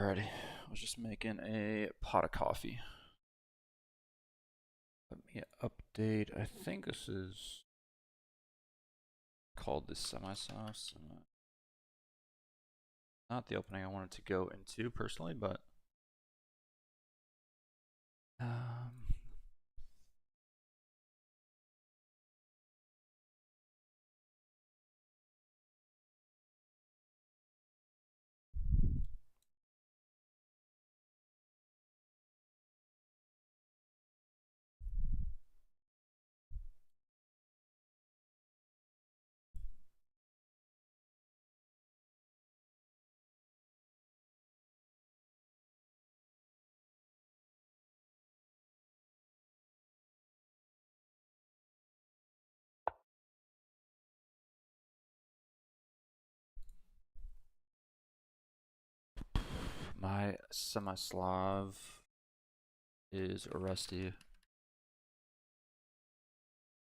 Alrighty, I was just making a pot of coffee. Let me update. I think this is called the semi-sauce. Not the opening I wanted to go into personally, but my semi-Slav is rusty.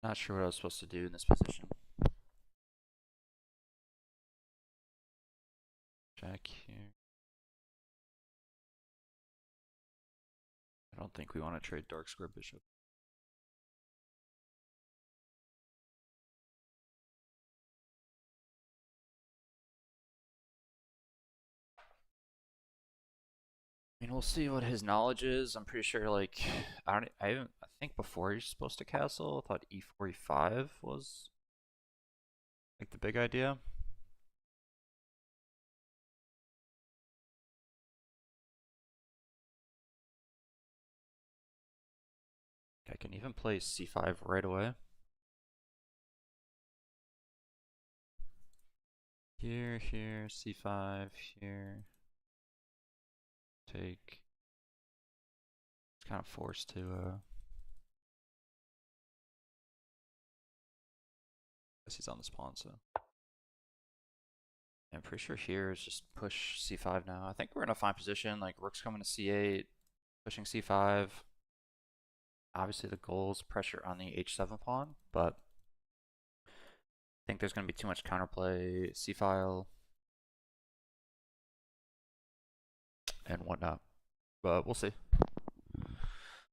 Not sure what I was supposed to do in this position. Jack here. I don't think we want to trade dark square bishop. I mean, we'll see what his knowledge is. I'm pretty sure, like, I think before he's supposed to castle, I thought e4, e5 was like the big idea. I can even play c5 right away. Here, c5, here. Take. It's kind of forced to, guess he's on this pawn, so. I'm pretty sure here is just push c5 now. I think we're in a fine position, like rook's coming to c8, pushing c5. Obviously the goal is pressure on the h7 pawn, but I think there's going to be too much counterplay, c-file, and whatnot. But we'll see.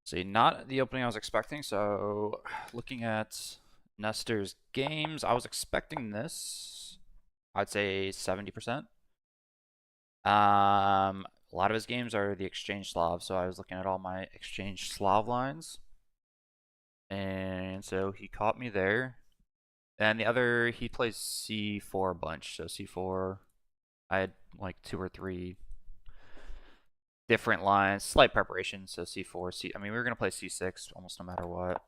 See, not the opening I was expecting. So looking at Nestor's games, I was expecting this. I'd say 70%. A lot of his games are the exchange Slav, so I was looking at all my exchange Slav lines. And so he caught me there. And the other, he plays c4 a bunch. So c4, I had like 2 or 3 different lines, slight preparation. So c4, I mean, we were going to play c6 almost no matter what.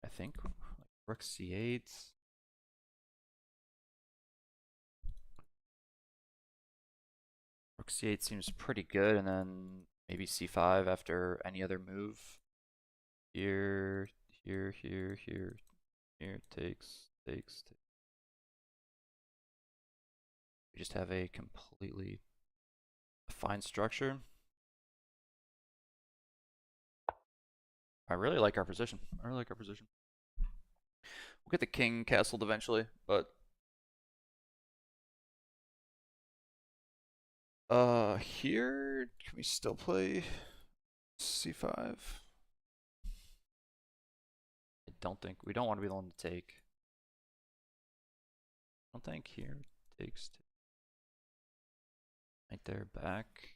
I think like rook c8. Rook c8 seems pretty good, and then maybe c5 after any other move. Here, takes. We just have a completely defined structure. I really like our position. We'll get the king castled eventually, but here can we still play c5? I don't think we don't want to be the one to take. I don't think here takes right there back.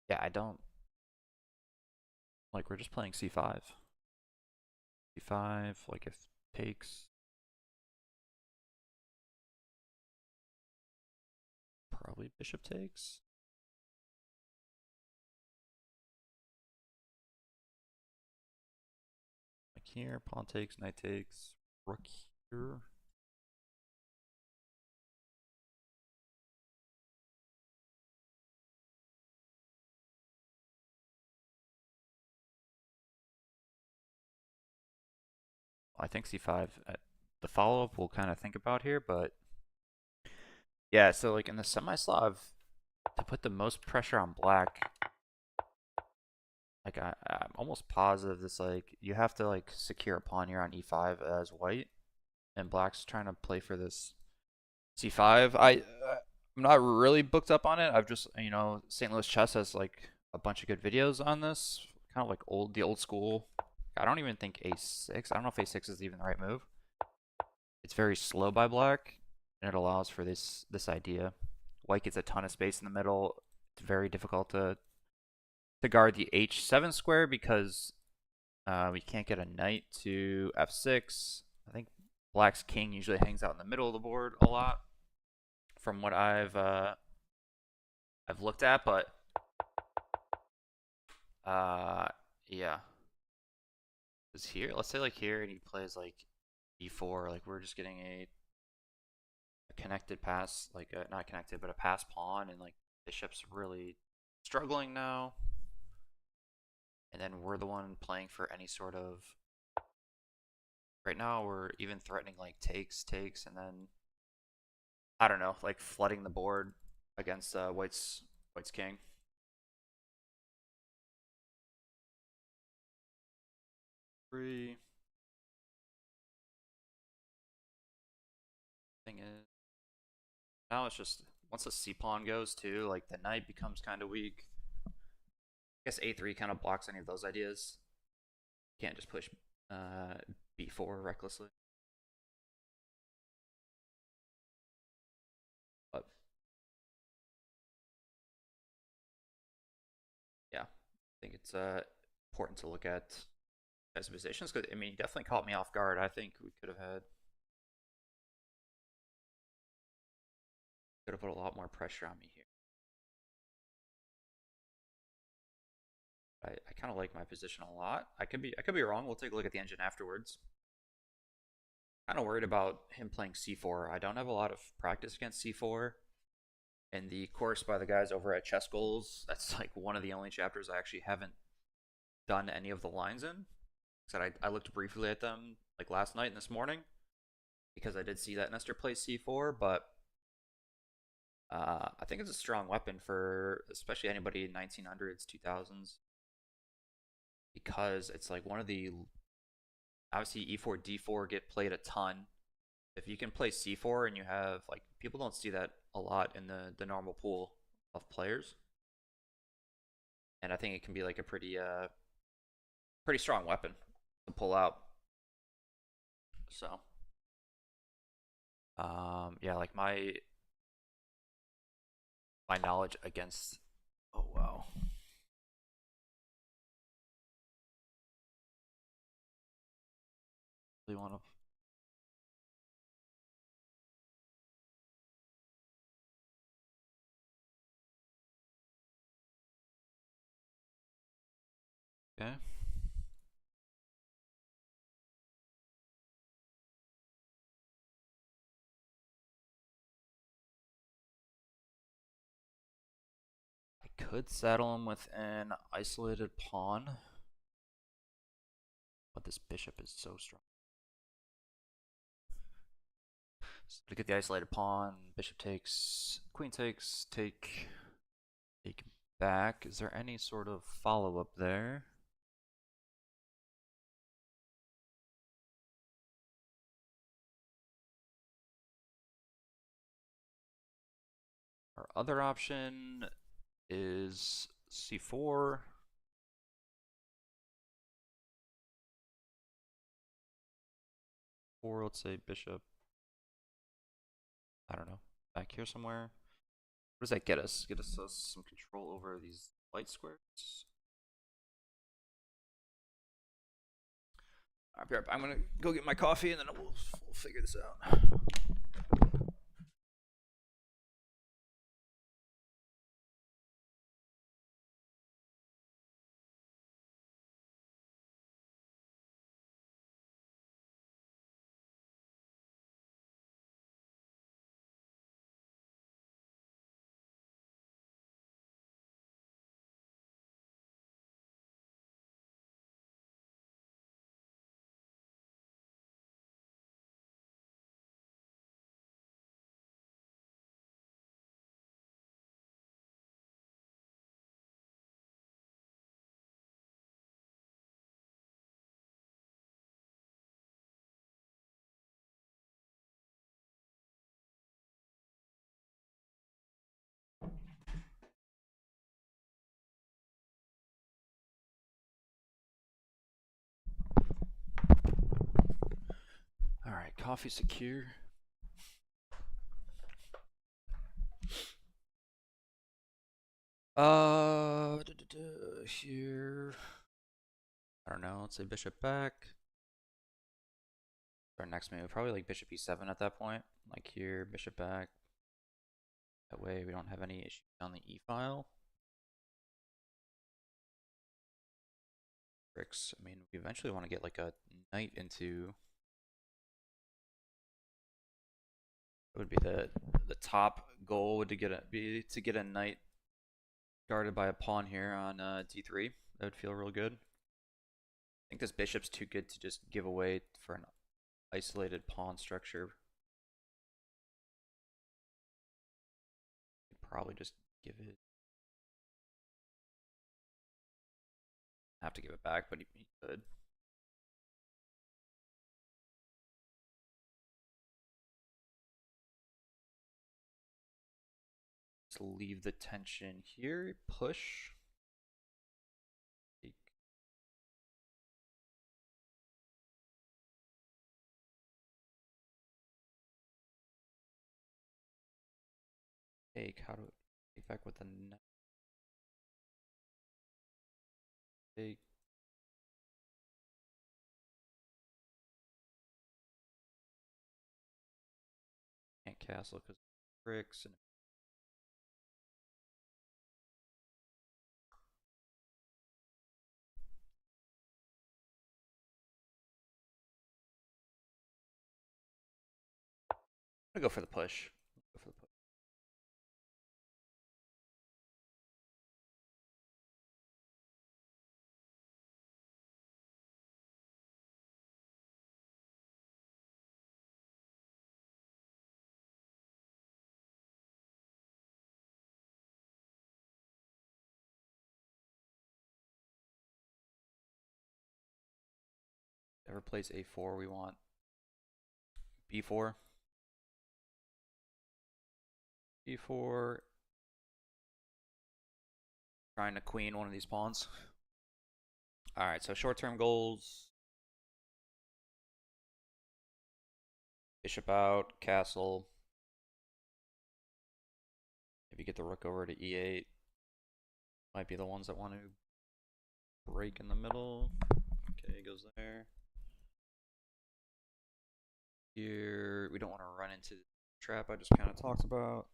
Yeah, I don't like we're just playing c5. c5, like if takes. Probably bishop takes. Like here, pawn takes, knight takes, rook here. I think c5 at the follow-up we'll kind of think about here, but yeah, so like in the semi-Slav, to put the most pressure on black, Like I'm almost positive this like you have to like secure a pawn here on e5 as white, and black's trying to play for this c5. I'm not really booked up on it. I've just St. Louis Chess has like a bunch of good videos on this, kind of like the old school. I don't even think a6. I don't know if a6 is even the right move. It's very slow by black, and it allows for this idea. White gets a ton of space in the middle. It's very difficult to guard the h7 square because we can't get a knight to f6. I think black's king usually hangs out in the middle of the board a lot, from what I've looked at, but uh, yeah. Is here? Let's say like here, and he plays like e4. Like we're just getting a connected pass, like not connected, but a pass pawn, and like bishop's really struggling now. And then we're the one playing for any sort of. Right now, we're even threatening like takes, and then I don't know, like flooding the board against White's king. Three. Thing is, now it's just once the c pawn goes too, like the knight becomes kind of weak. I guess a3 kind of blocks any of those ideas. You can't just push b4 recklessly. But yeah, I think it's important to look at his positions because I mean he definitely caught me off guard. I think we could have put a lot more pressure on me here. I kind of like my position a lot. I could be wrong. We'll take a look at the engine afterwards. Kind of worried about him playing c4. I don't have a lot of practice against c4. In the course by the guys over at Chess Goals, that's like one of the only chapters I actually haven't done any of the lines in. Said I looked briefly at them like last night and this morning because I did see that Nestor plays c4, but I think it's a strong weapon for especially anybody in 1900s, 2000s, because it's like one of the obviously e4, d4 get played a ton. If you can play c4 and you have like people don't see that a lot in the normal pool of players, and I think it can be like a pretty strong weapon to pull out. So yeah, like my knowledge against. Oh wow. Really want to. Okay. I could saddle him with an isolated pawn, but this bishop is so strong. So to get the isolated pawn, bishop takes, queen takes, take back. Is there any sort of follow up there? Our other option is c4. Or let's say bishop. I don't know. Back here somewhere. What does that get us? Get us some control over these light squares. Alright, I'm gonna go get my coffee and then we'll figure this out. Coffee secure. Here. I don't know. Let's say bishop back. Our next move, probably like bishop e7 at that point. Like here, bishop back. That way we don't have any issues on the e file. Bricks. I mean, we eventually want to get like a knight into. That would be the top goal would be to get a knight guarded by a pawn here on d3. That would feel real good. I think this bishop's too good to just give away for an isolated pawn structure. Probably just give it. Have to give it back, but he could. Just leave the tension here. Push. Take. Take. How do take back with the knight? Take. Can't castle because bricks and. I'm gonna go for the push. Go for the push. Ever plays a4, we want b4. b4. Trying to queen one of these pawns. Alright, so short-term goals. Bishop out, castle. Maybe get the rook over to e8. Might be the ones that want to break in the middle. Okay, goes there. Here, we don't want to run into the trap I just kind of talked about.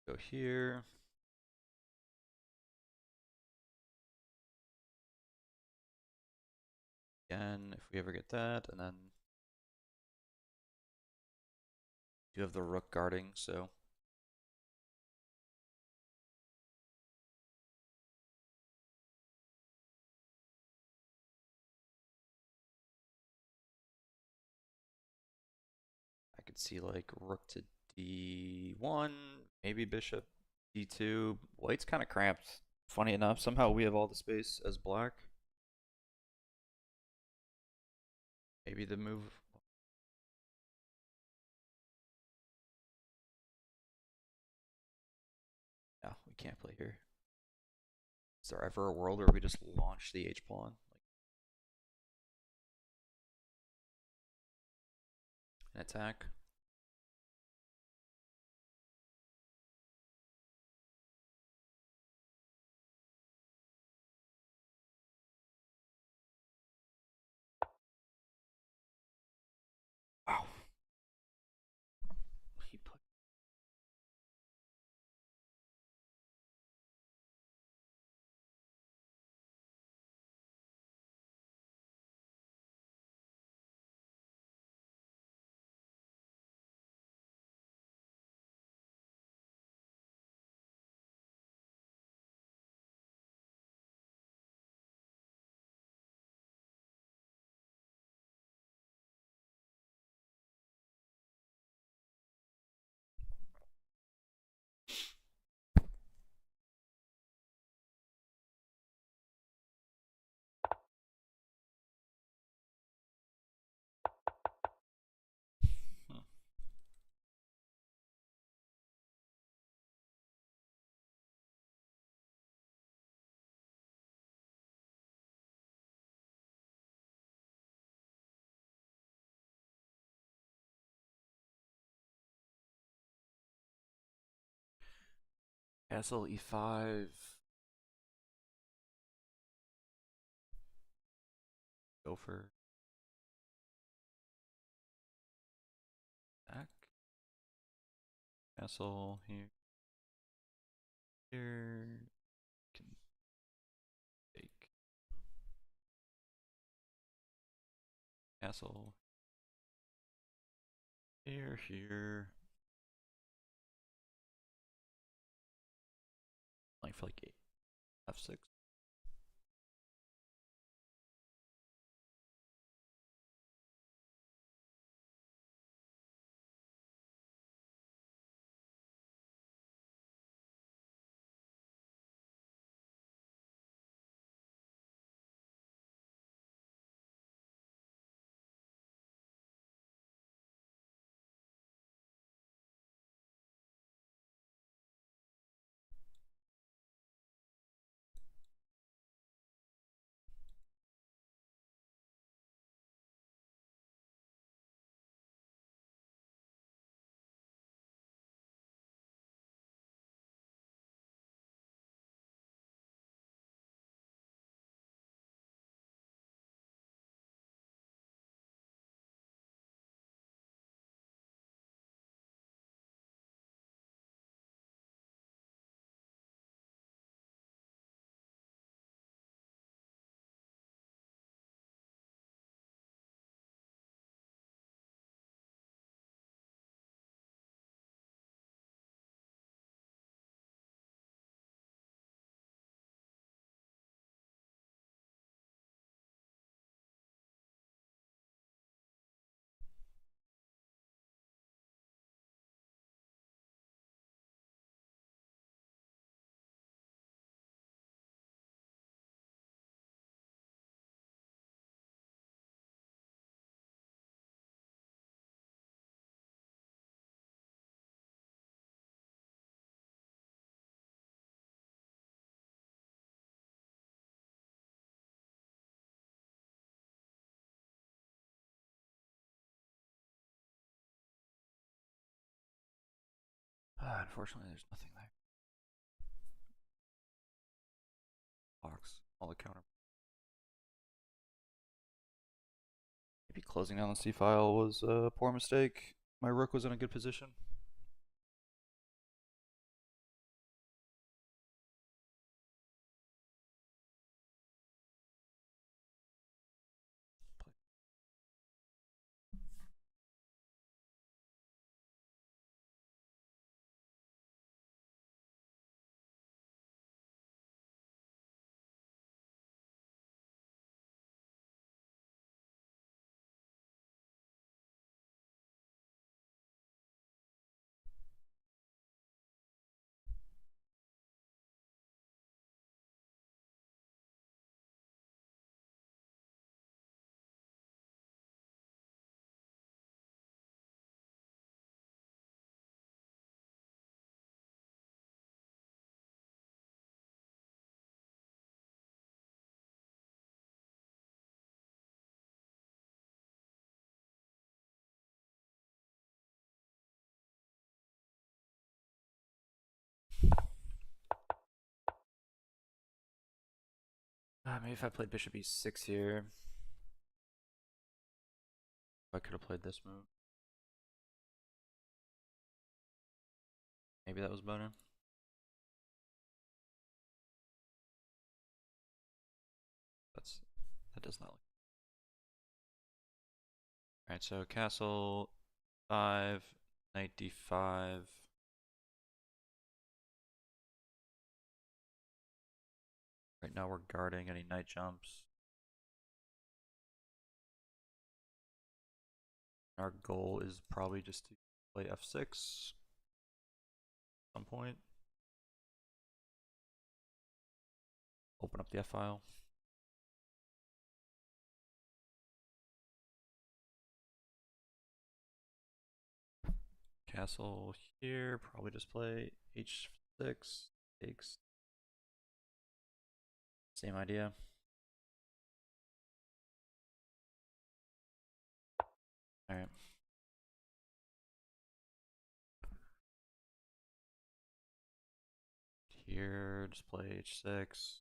Go here. Again, if we ever get that, and then you have the rook guarding, so I could see like rook to d1, maybe bishop d2. White's kind of cramped. Funny enough, somehow we have all the space as black. Maybe the move. No, we can't play here. Is there ever a world where we just launch the h pawn? Like an attack? Wow. He put. Castle e5. Go for back. Castle here. Here. Can take castle here. Playing for like 8. F6. Unfortunately, there's nothing there. Box. All the counter. Maybe closing down the C file was a poor mistake. My rook was in a good position. Maybe if I played bishop e6 here, I could have played this move. Maybe that was better. That does not look. Alright, so castle 5, knight d5. Right now we're guarding any knight jumps. Our goal is probably just to play f6 at some point. Open up the f file. Castle here, probably just play h6, takes. Same idea. Alright. here, just play h6.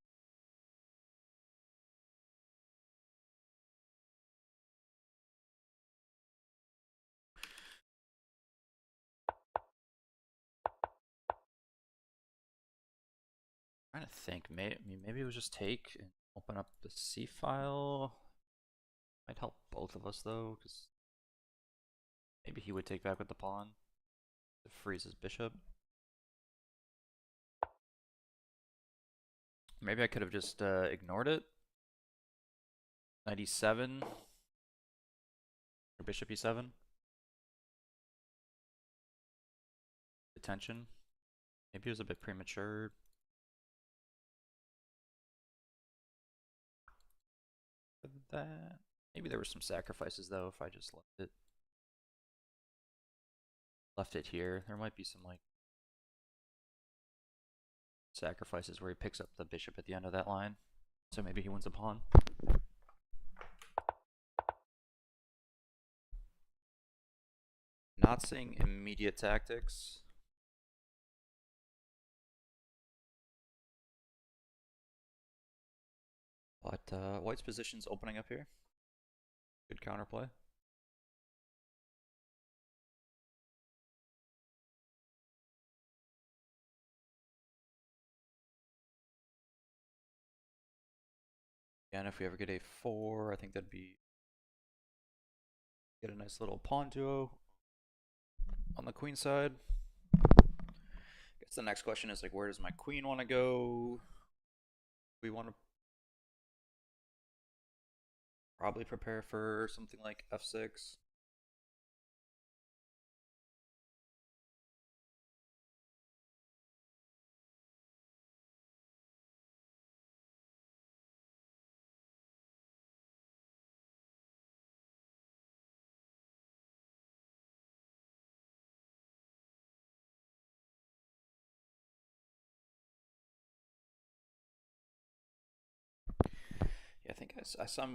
Trying to think, maybe it was just take and open up the C file. Might help both of us though, because maybe he would take back with the pawn to freeze his bishop. Maybe I could have just ignored it. Knight e7 or bishop e7. Detention. Maybe it was a bit premature. That maybe there were some sacrifices though if I just left it here. There might be some like sacrifices where he picks up the bishop at the end of that line, so maybe he wins a pawn. Not seeing immediate tactics. But white's position's opening up here. Good counterplay. And if we ever get a4, I think that'd be get a nice little pawn duo on the queen side. Guess the next question is like, where does my queen want to go? We want to probably prepare for something like f6. Yeah, I think I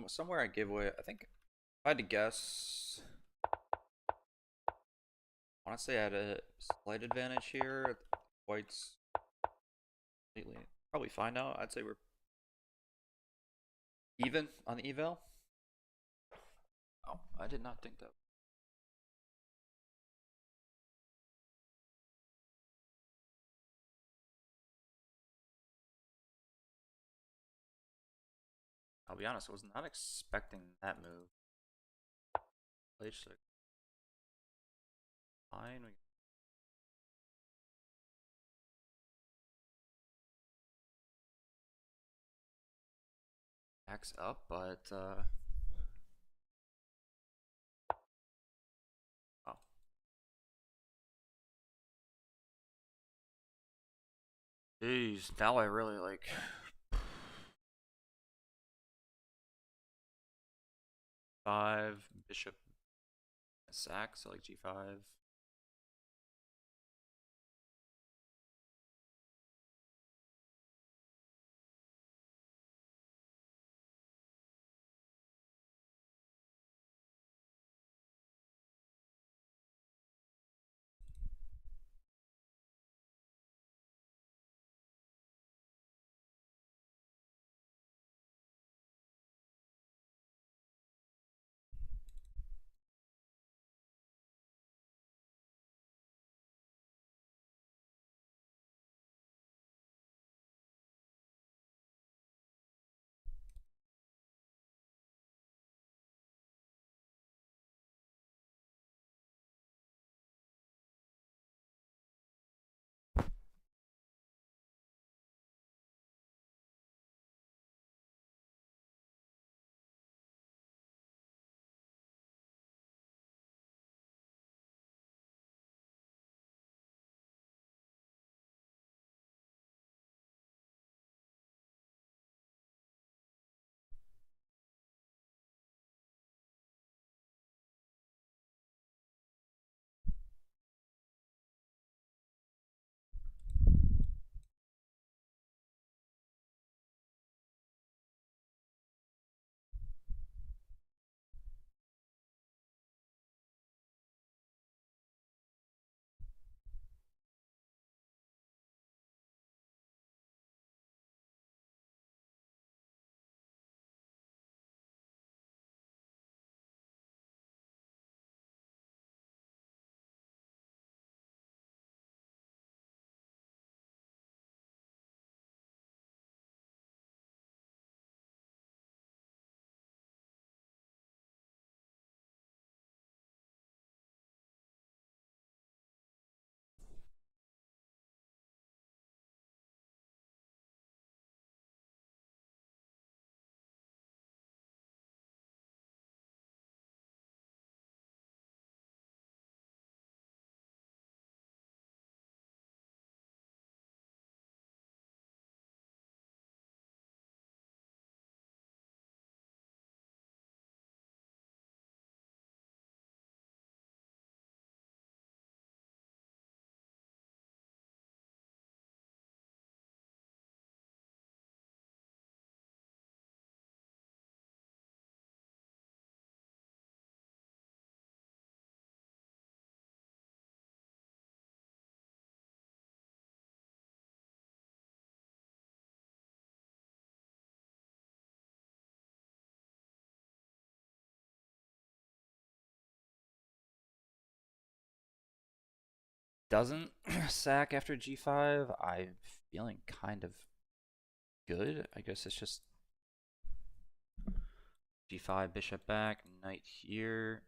somewhere I gave away. I think if I had to guess, honestly, I had a slight advantage here. White's completely probably fine now. I'd say we're even on the eval. Oh, I did not think that. I'll be honest, I was not expecting that move. H6. Fine. X up, but oh. Jeez, now I really like five bishop sack, so like g5. doesn't sack after g5, I'm feeling kind of good. I guess it's just g5, bishop back, knight here.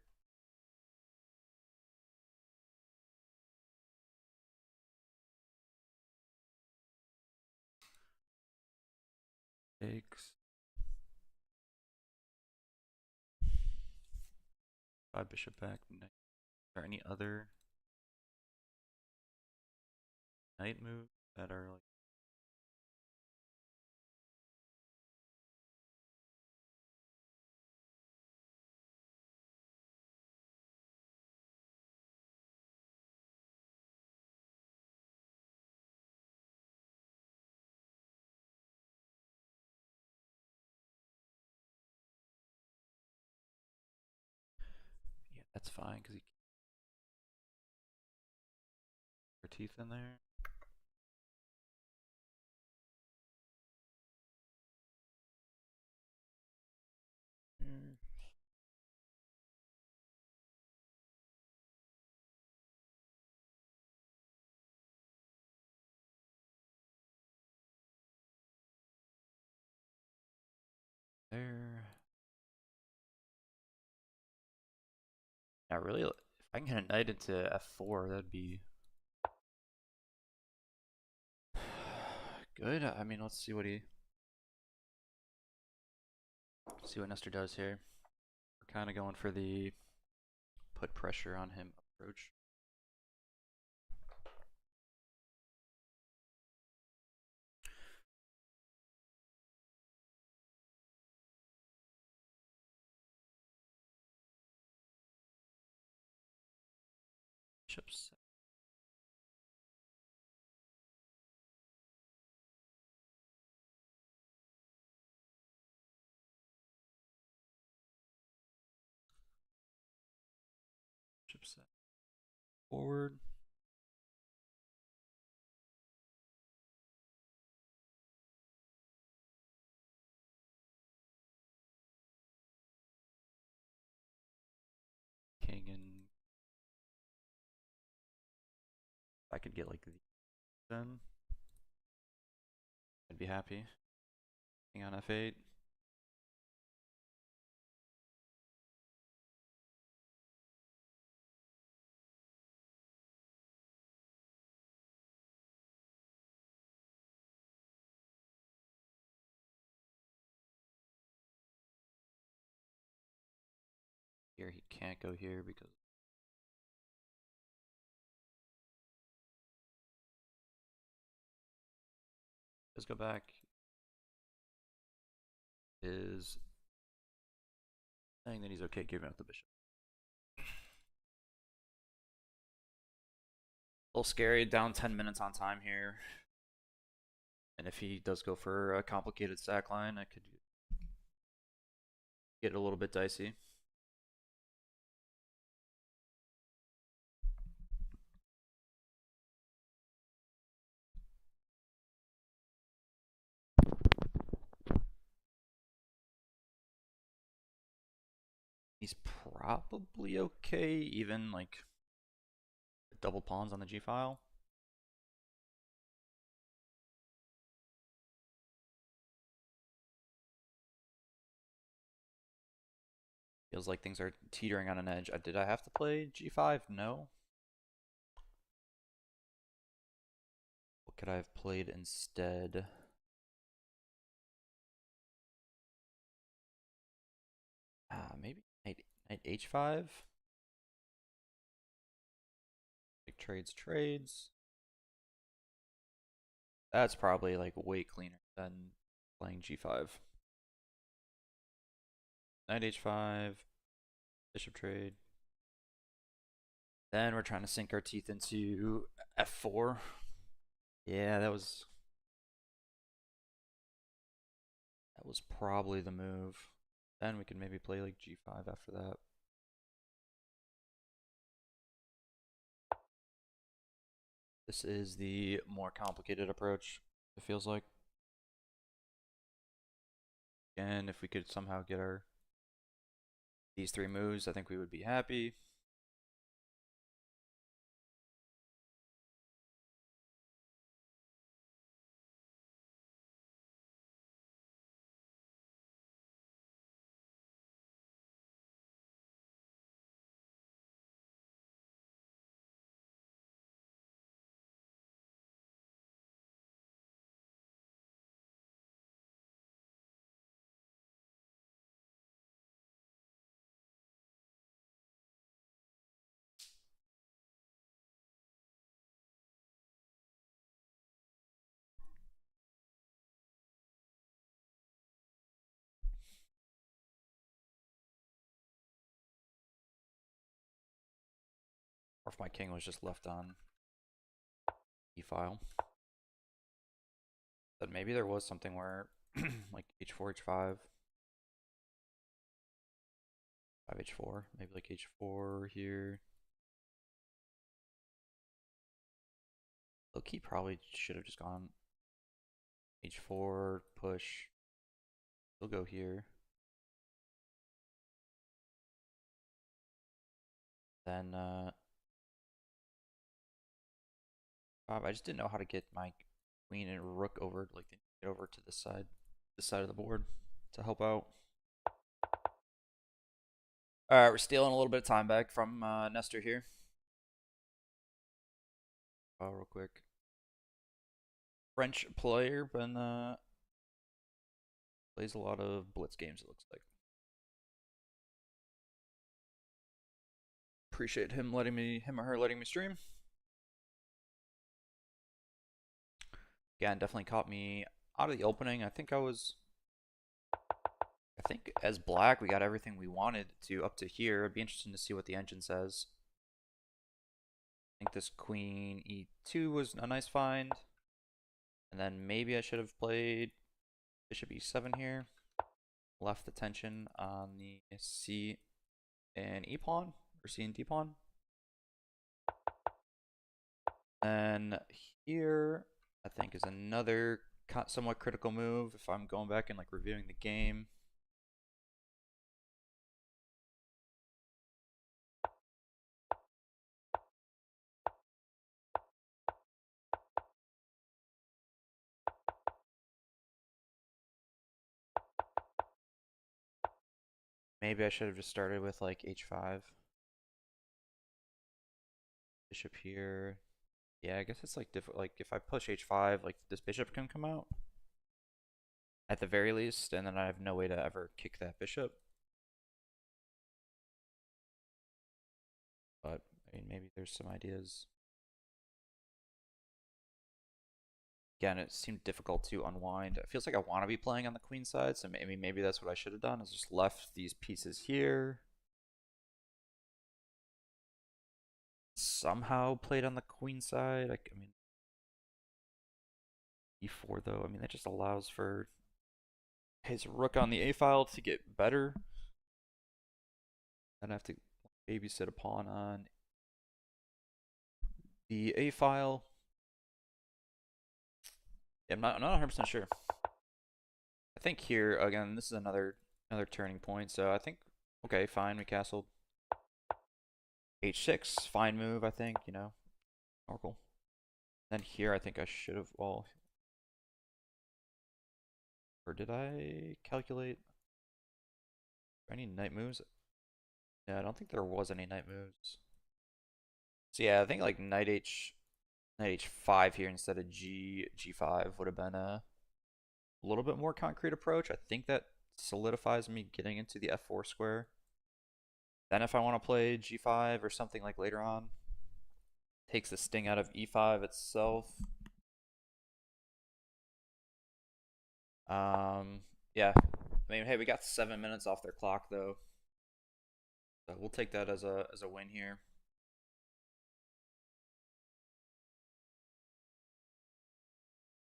Takes. 5 bishop back, knight. Is there any other knight moves that are like yeah, that's fine because he keeps her teeth in there. Mm. There. Now, really, if I can get a knight into f4, that'd be good. I mean, let's see what Nestor does here. We're kind of going for the put pressure on him approach. Bishops. Bishop forward. King and I could get like the then I'd be happy. King on f8. Here he can't go here because let's go back. Is saying that he's okay giving up the bishop. A little scary, down 10 minutes on time here. And if he does go for a complicated sack line, I could get a little bit dicey. He's probably okay, even like double pawns on the G file. Feels like things are teetering on an edge. Did I have to play G5? No. What could I have played instead? Maybe knight H5. Like trades. That's probably like way cleaner than playing G5. Knight H5, bishop trade. Then we're trying to sink our teeth into F4. Yeah, that was probably the move. Then we could maybe play like G5 after that. This is the more complicated approach, it feels like. And if we could somehow get these 3 moves, I think we would be happy. Or if my king was just left on e-file. But maybe there was something where like h4, h5, 5h4, maybe like h4 here. Low-key probably should have just gone h4, push. We'll go here. Then I just didn't know how to get my queen and rook over, like get over to this side of the board to help out. All right, we're stealing a little bit of time back from Nestor here. Oh, real quick. French player, but plays a lot of blitz games, it looks like. Appreciate him or her letting me stream. Again, definitely caught me out of the opening. I think as black, we got everything we wanted to up to here. It'd be interesting to see what the engine says. I think this queen e2 was a nice find. And then maybe I should have played bishop e7 here. Left the tension on the c and e pawn, or c and d pawn. And here, I think, is another somewhat critical move if I'm going back and like reviewing the game. Maybe I should have just started with like h5. Bishop here. Yeah, I guess it's like different. Like if I push h5, like this bishop can come out at the very least, and then I have no way to ever kick that bishop. But I mean, maybe there's some ideas. Again, it seemed difficult to unwind. It feels like I want to be playing on the queen side, so maybe that's what I should have done, is just left these pieces here. Somehow played on the queen side. I mean, e4 though, I mean, that just allows for his rook on the a file to get better. Then I have to babysit a pawn on the a file. Yeah, I'm not 100% sure. I think here again, this is another turning point. So I think, okay, fine, we castled h6, fine move. I think, Oracle. Then here, I think I should have, well, or did I calculate any knight moves? Yeah, I don't think there was any knight moves. So yeah, I think like knight h5 here instead of g5 would have been a little bit more concrete approach. I think that solidifies me getting into the f4 square. Then if I want to play g5 or something like later on, takes the sting out of e5 itself. Yeah. I mean, hey, we got 7 minutes off their clock though. So we'll take that as a win here.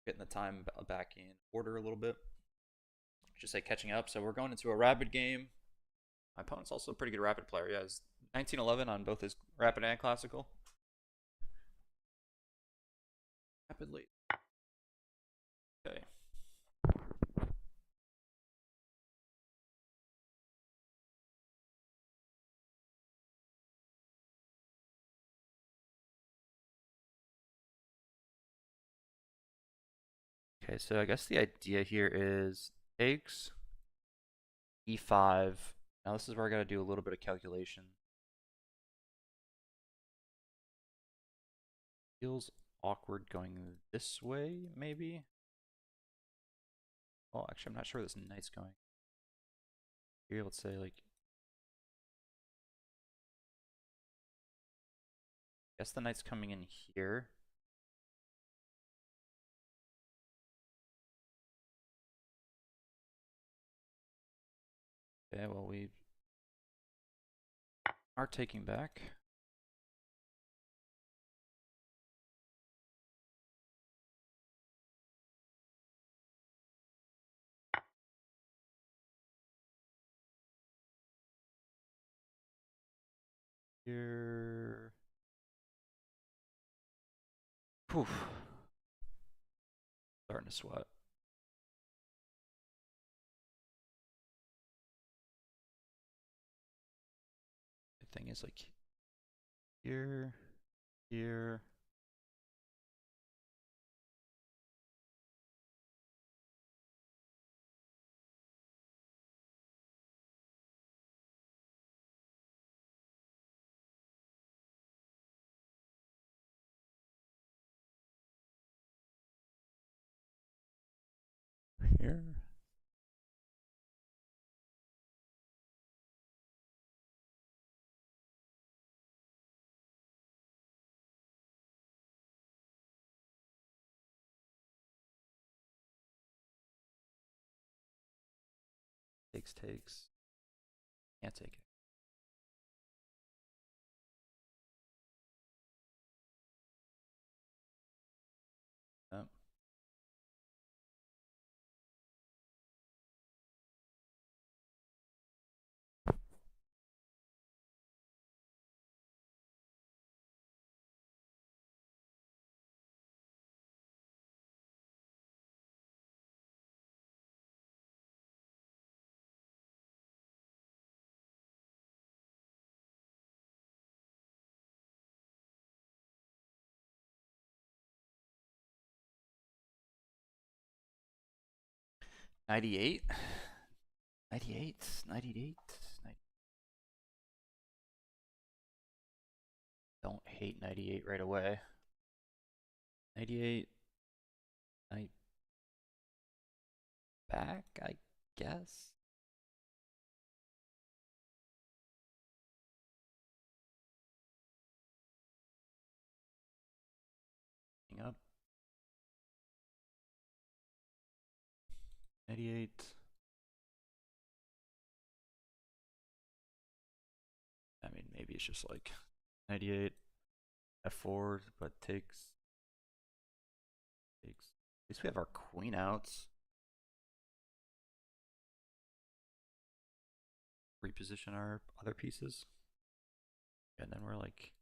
Getting the time back in order a little bit. Just say catching up. So we're going into a rapid game. My opponent's also a pretty good rapid player. Yeah, he's 1911 on both his rapid and classical. Rapidly. Okay. Okay, so I guess the idea here is takes e5. Now this is where I got to do a little bit of calculation. Feels awkward going this way, maybe. Well, actually, I'm not sure where this knight's going. Here, let's say like. I guess the knight's coming in here. Okay, well, we are taking back. Here. Poof. Starting to sweat. The thing is like here, here. Here. Takes. Can't take it. Oh. '98. 98. 98. Don't hate 98 right away. 98. I back, I guess. Hang up. 98. I mean, maybe it's just like 98 F4, but takes. At least we have our queen outs. Reposition our other pieces. And then we're like.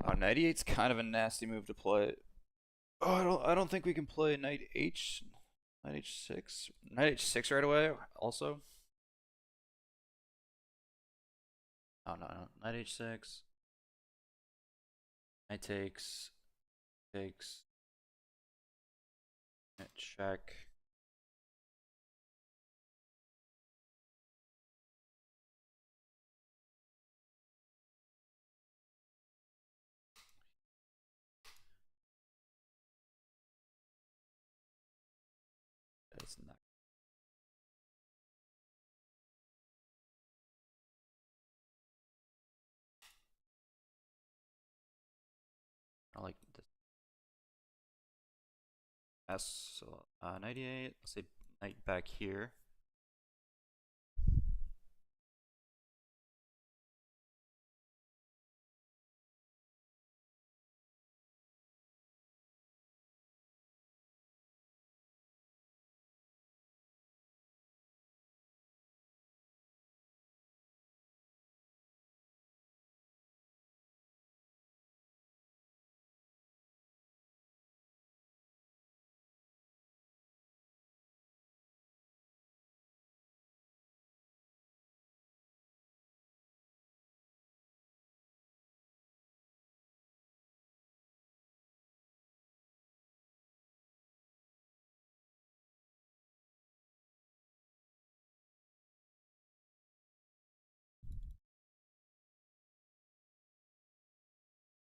Oh, 98's kind of a nasty move to play. Oh, I don't think we can play knight h6 right away. Also. Oh no, knight h6. Knight takes. Check. It's not. I like this. S. So 98. Let's say knight back here.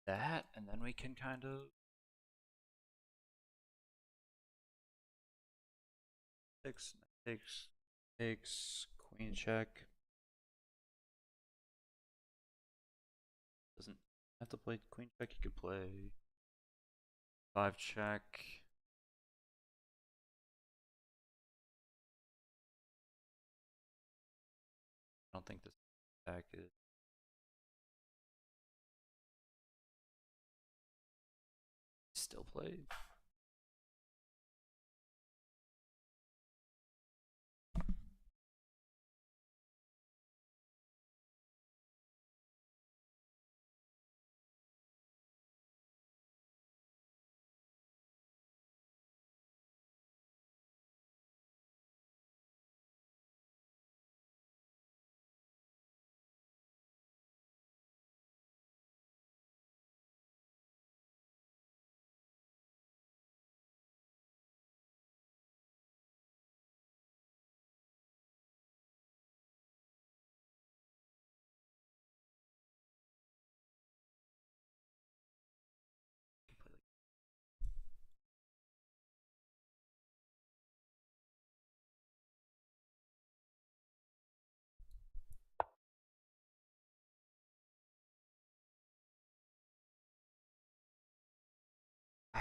That, and then we can kind of takes queen check. Doesn't have to play queen check. You could play 5 check. I don't think this back is. Still play.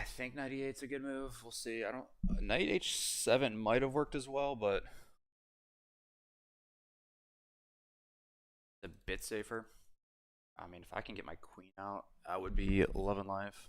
think knight e8's a good move. We'll see. I don't. Knight h7 might have worked as well, but a bit safer. I mean, if I can get my queen out, that would be 11 life.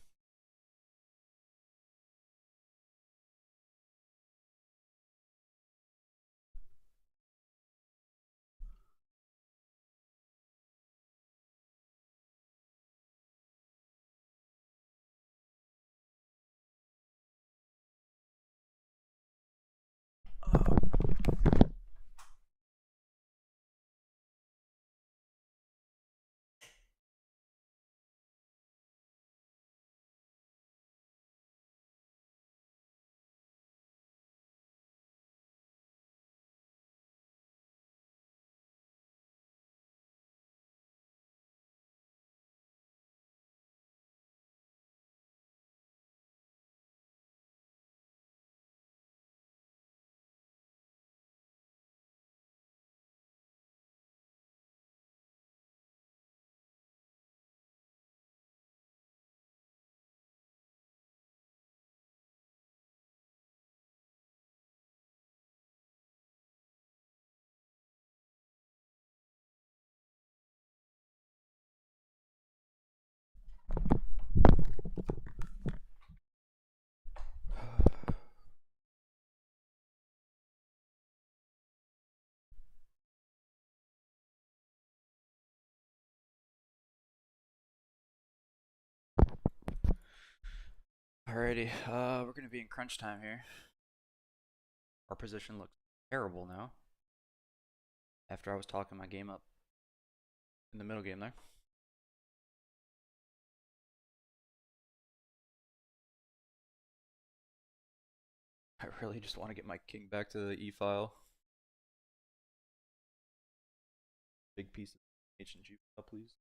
Alrighty, we're gonna be in crunch time here. Our position looks terrible now. After I was talking my game up in the middle game there. I really just want to get my king back to the e file. Big piece of H and G file, please.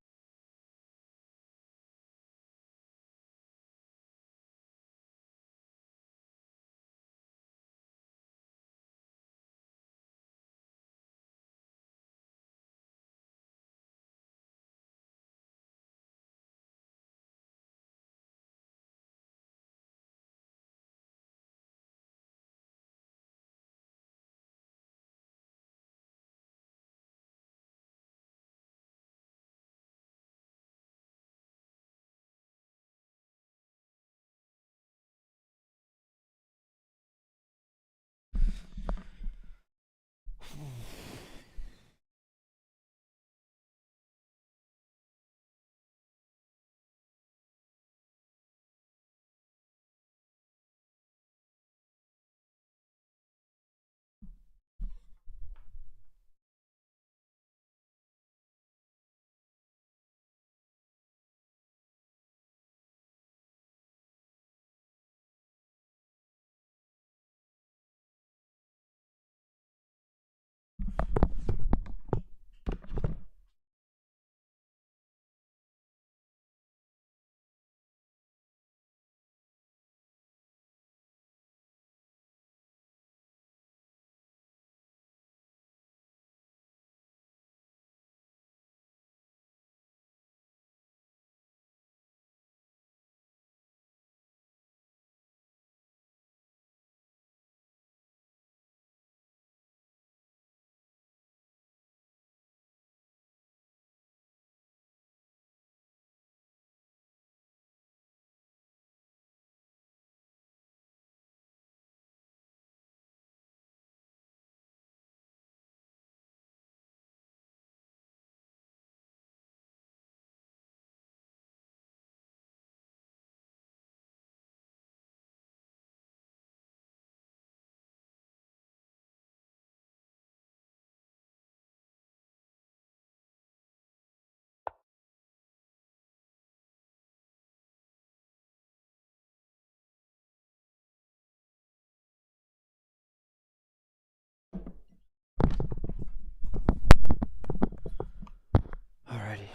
Alrighty.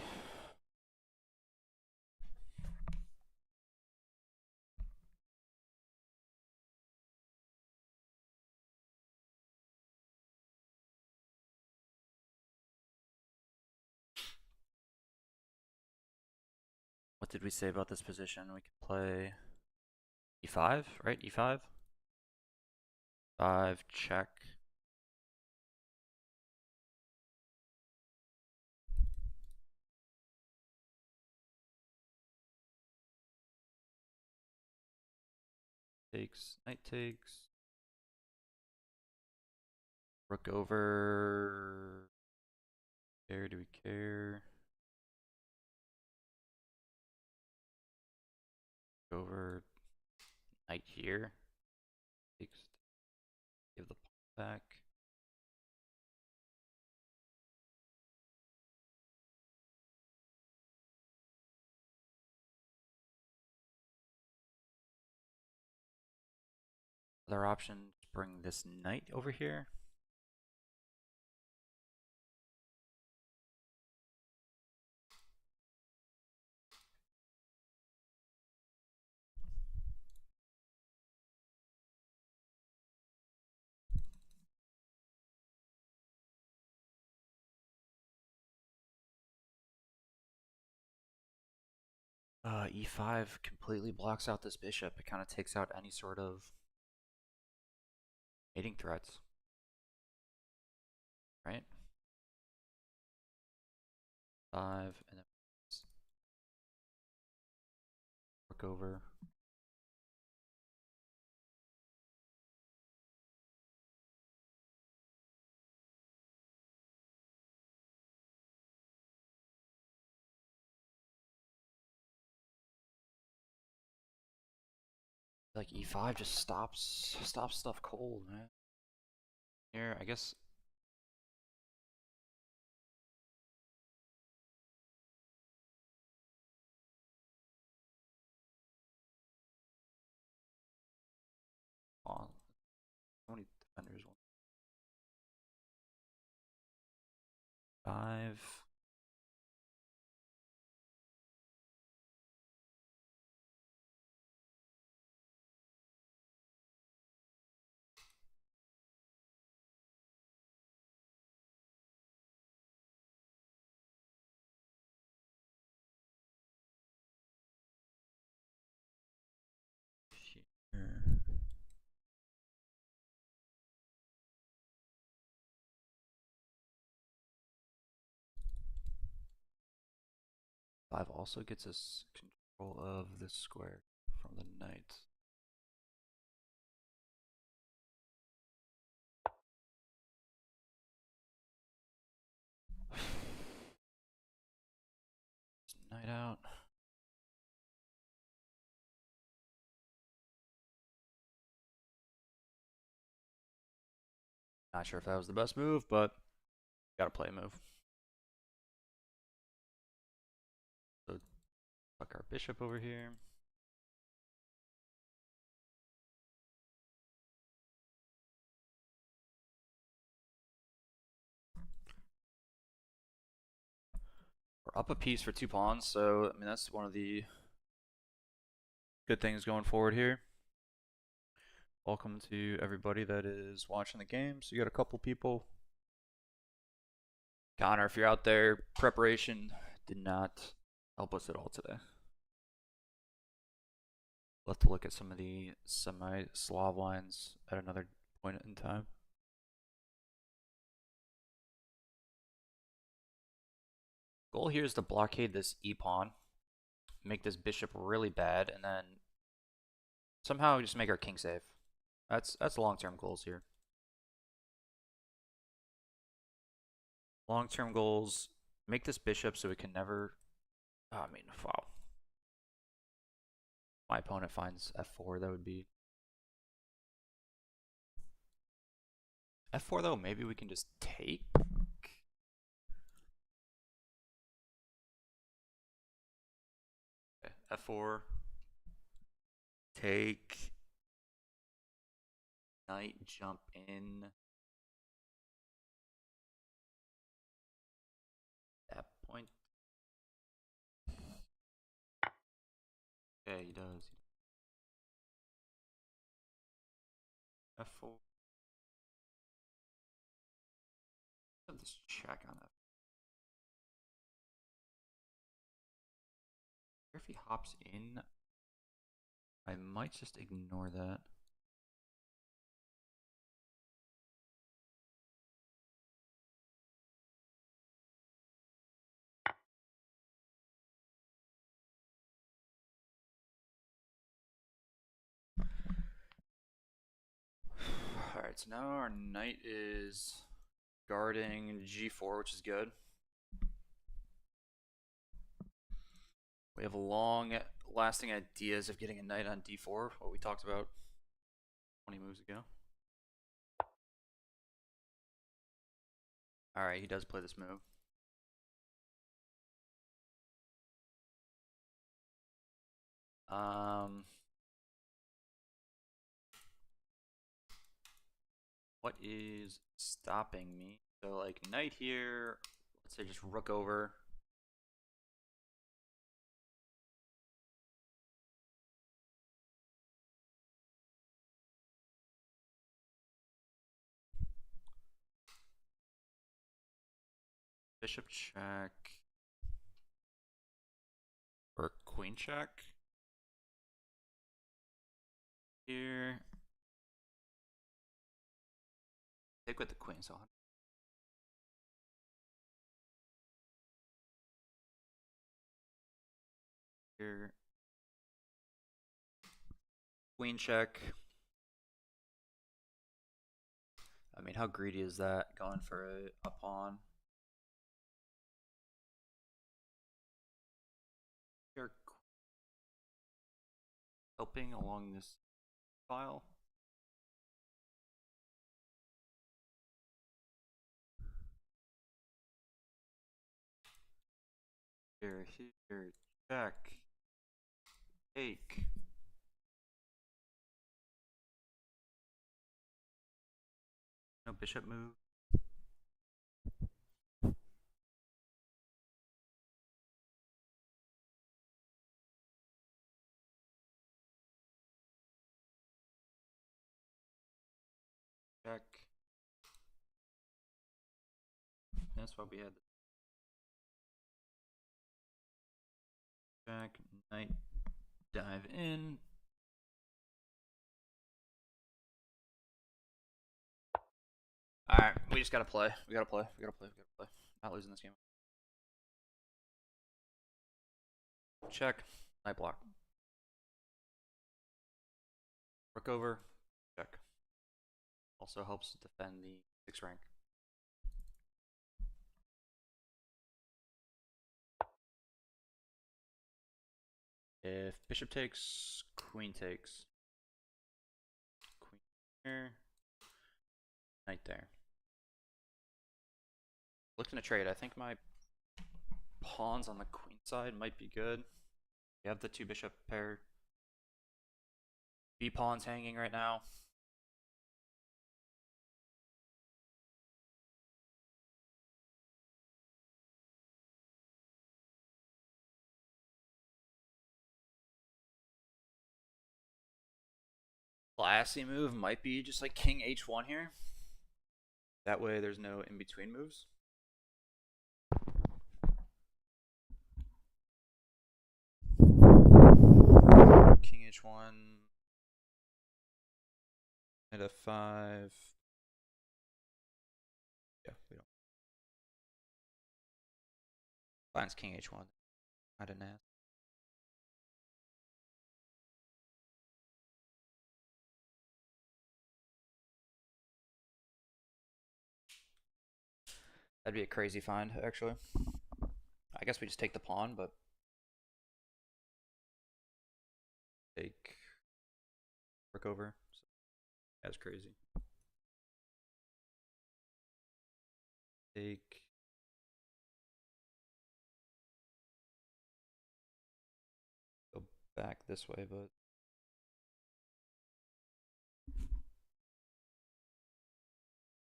What did we say about this position? We could play E5, right? E5. 5, check. Takes, knight takes. Rook over. Care, do we care? Over. Knight here. Takes. Give the pawn back. Other options, bring this knight over here. E5 completely blocks out this bishop. It kind of takes out any sort of mating threats. Right? 5, and then rook over. Like E5 just stops stuff cold, man. Here, I guess. Oh, how many defenders? 5. Here. 5 also gets us control of this square from the knight. Knight out. Not sure if that was the best move, but gotta play a move. So fuck our bishop over here. We're up a piece for 2 pawns, so I mean that's one of the good things going forward here. Welcome to everybody that is watching the game. So you got a couple people. Connor, if you're out there, preparation did not help us at all today. We'll have to look at some of the semi-Slav lines at another point in time. Goal here is to blockade this e-pawn, make this bishop really bad, and then somehow just make our king safe. That's long-term goals here. Long-term goals, make this bishop so it can never. I mean, wow. My opponent finds f4, that would be. F4 though, maybe we can just take. Okay, F4. Take. Knight, jump in. That point. Okay, he does. F4. Have this check on F4. If he hops in, I might just ignore that. Alright, so now our knight is guarding g4, which is good. We have long lasting ideas of getting a knight on d4, what we talked about 20 moves ago. Alright, he does play this move. What is stopping me? So like knight here, let's say just rook over. Bishop check. Or queen check. Here. Take with the queen, so here. Queen check. I mean, how greedy is that going for a pawn? Here, helping along this file. Here, check. Take. No bishop move. Check. That's why we had check, knight, dive in. Alright, we just gotta play. We gotta play. Not losing this game. Check. Knight block. Rook over. Check. Also helps defend the 6th rank. If bishop takes, queen takes. Queen here. Knight there. Looking to trade. I think my pawns on the queen side might be good. We have the 2 bishop pair. B pawns hanging right now. Classy move might be just like king h1 here. That way there's no in-between moves. King h1. Knight f5. Yeah, we don't. Line's king h1. I didn't ask. That'd be a crazy find, actually. I guess we just take the pawn, but take rook over. So that's crazy. Take. Go back this way, but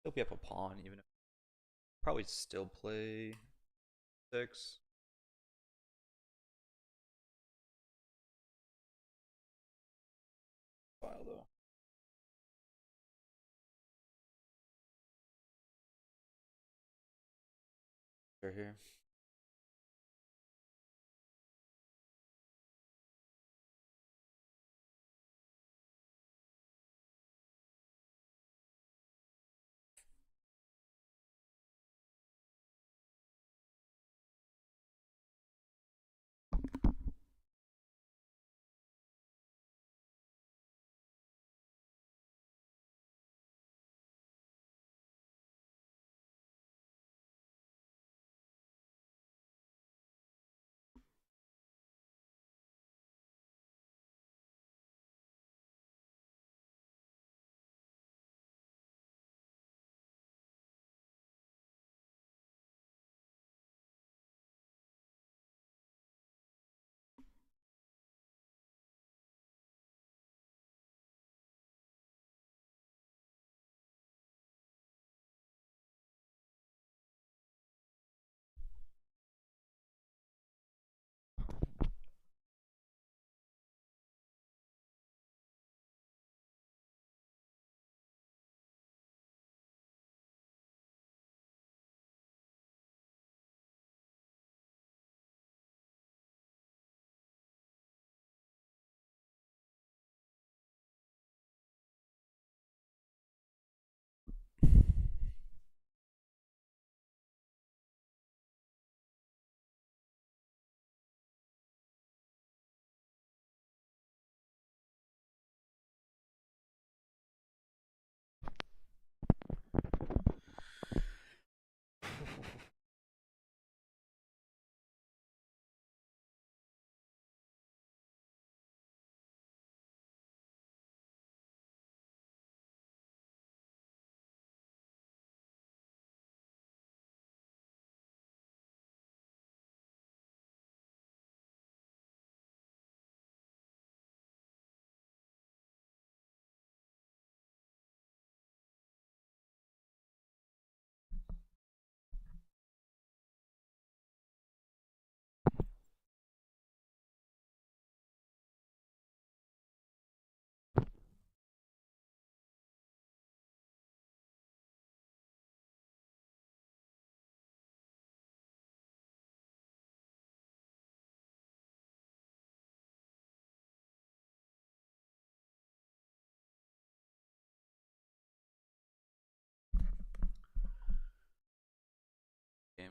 still be up a pawn, even if probably still play 6. File though. They're here.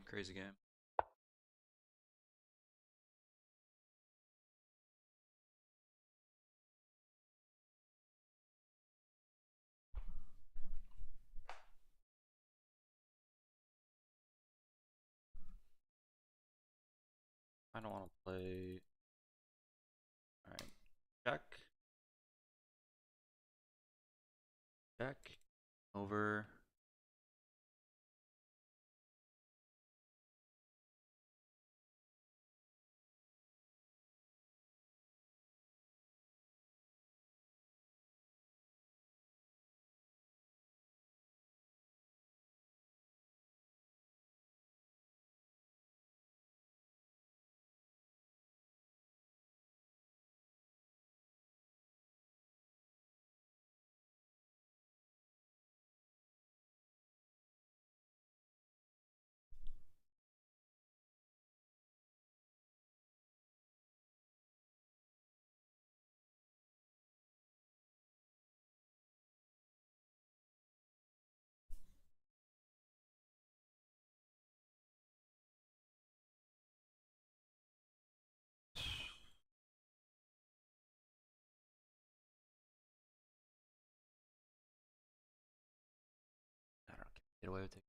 crazy game. I don't want to play. Alright. Check. Check. Over. I don't know. Get away with it.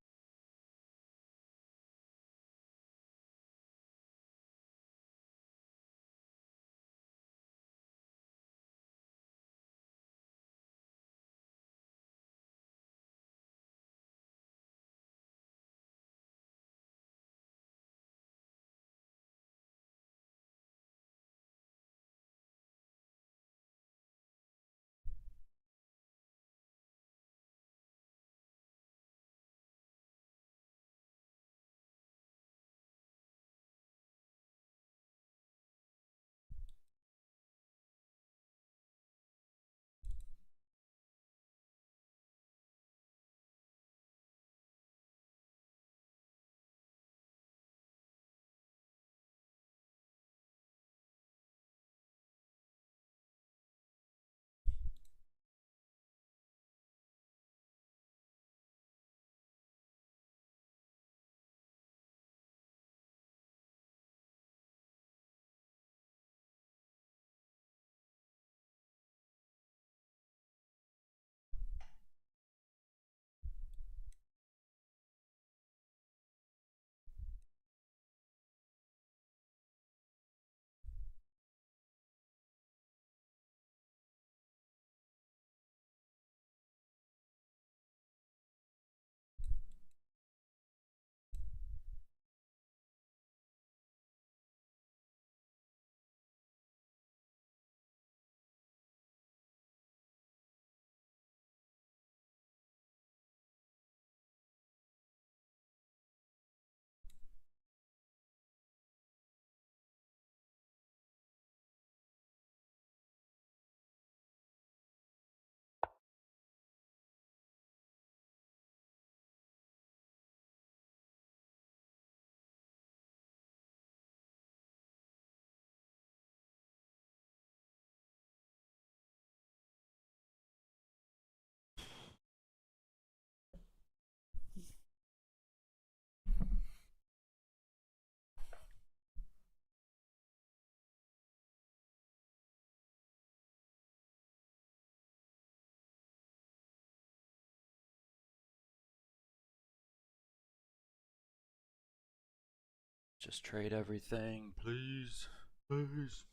Just trade everything, please. Please.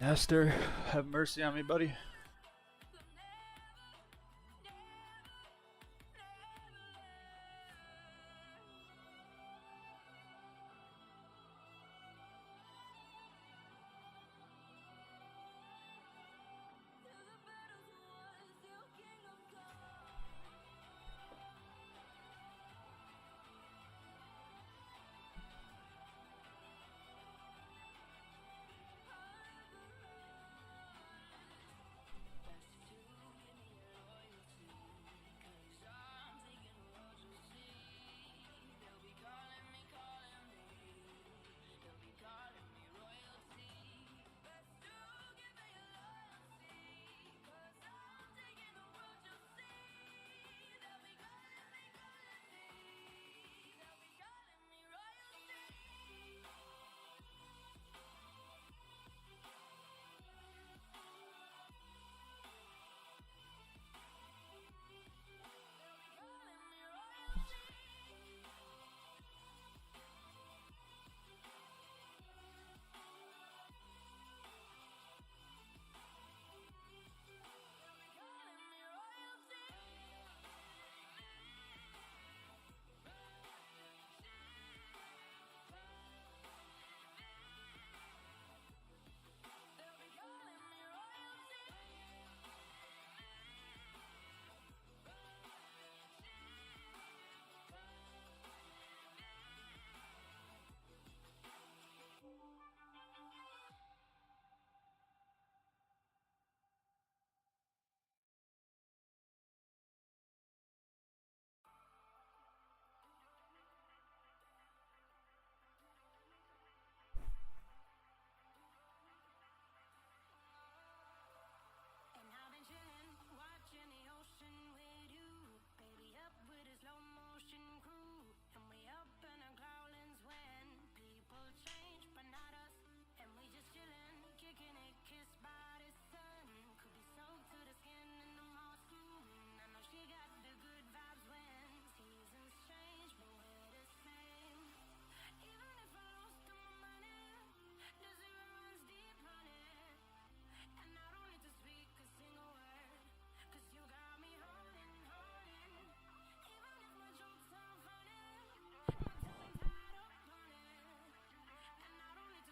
Nestor, have mercy on me, buddy.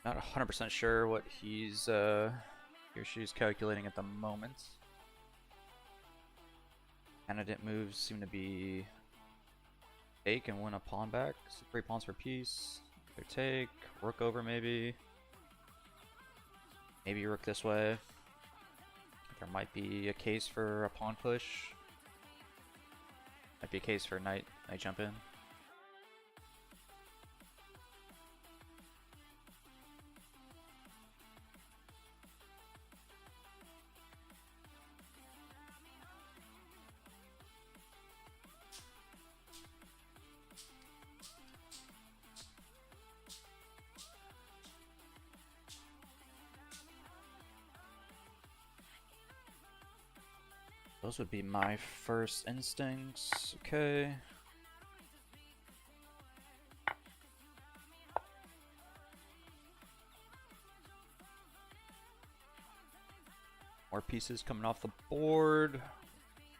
Not 100% sure what he or she's calculating at the moment. Candidate moves seem to be take and win a pawn back. So 3 pawns for peace. Either take, rook over maybe. Maybe rook this way. There might be a case for a pawn push. Might be a case for knight jump in. Those would be my first instincts. Okay. More pieces coming off the board.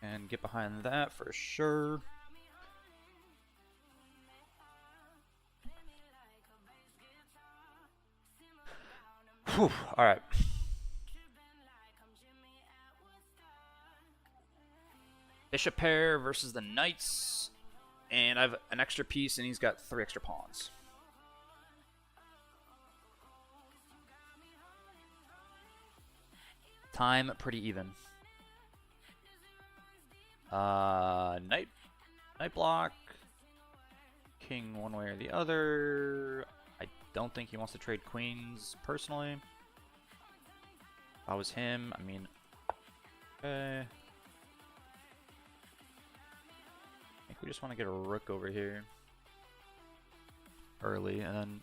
And get behind that for sure. Whew, alright. Bishop pair versus the knights. And I have an extra piece and he's got 3 extra pawns. Time pretty even. Knight block. King one way or the other. I don't think he wants to trade queens personally. If I was him, I mean, okay. I think we just want to get a rook over here early, and then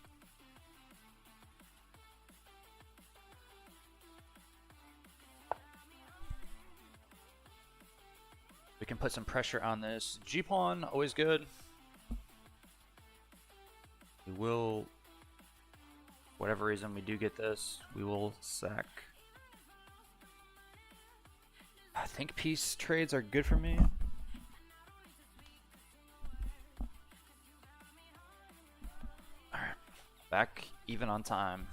we can put some pressure on this G-pawn, always good. We will, whatever reason we do get this, we will sack I think peace trades are good for me. Alright. Back even on time.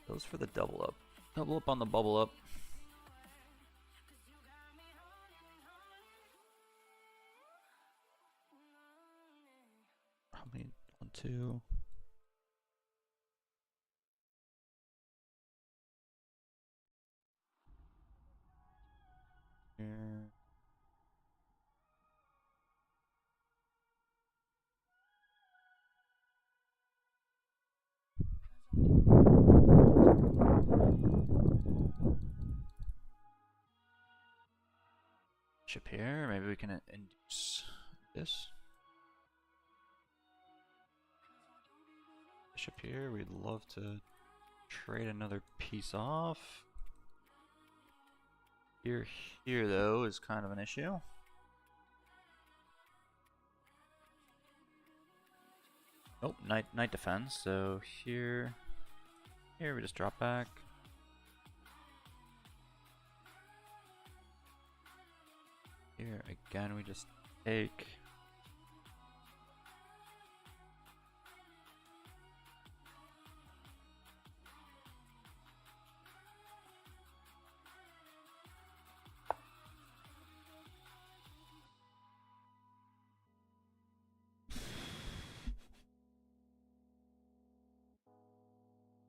Goes for the double up. Double up on the bubble up. How many? 1, 2. Here. Bishop here. Maybe we can induce this. Bishop here. We'd love to trade another piece off. Here though is kind of an issue. Oh, knight defends. So here we just drop back. Here again we just take.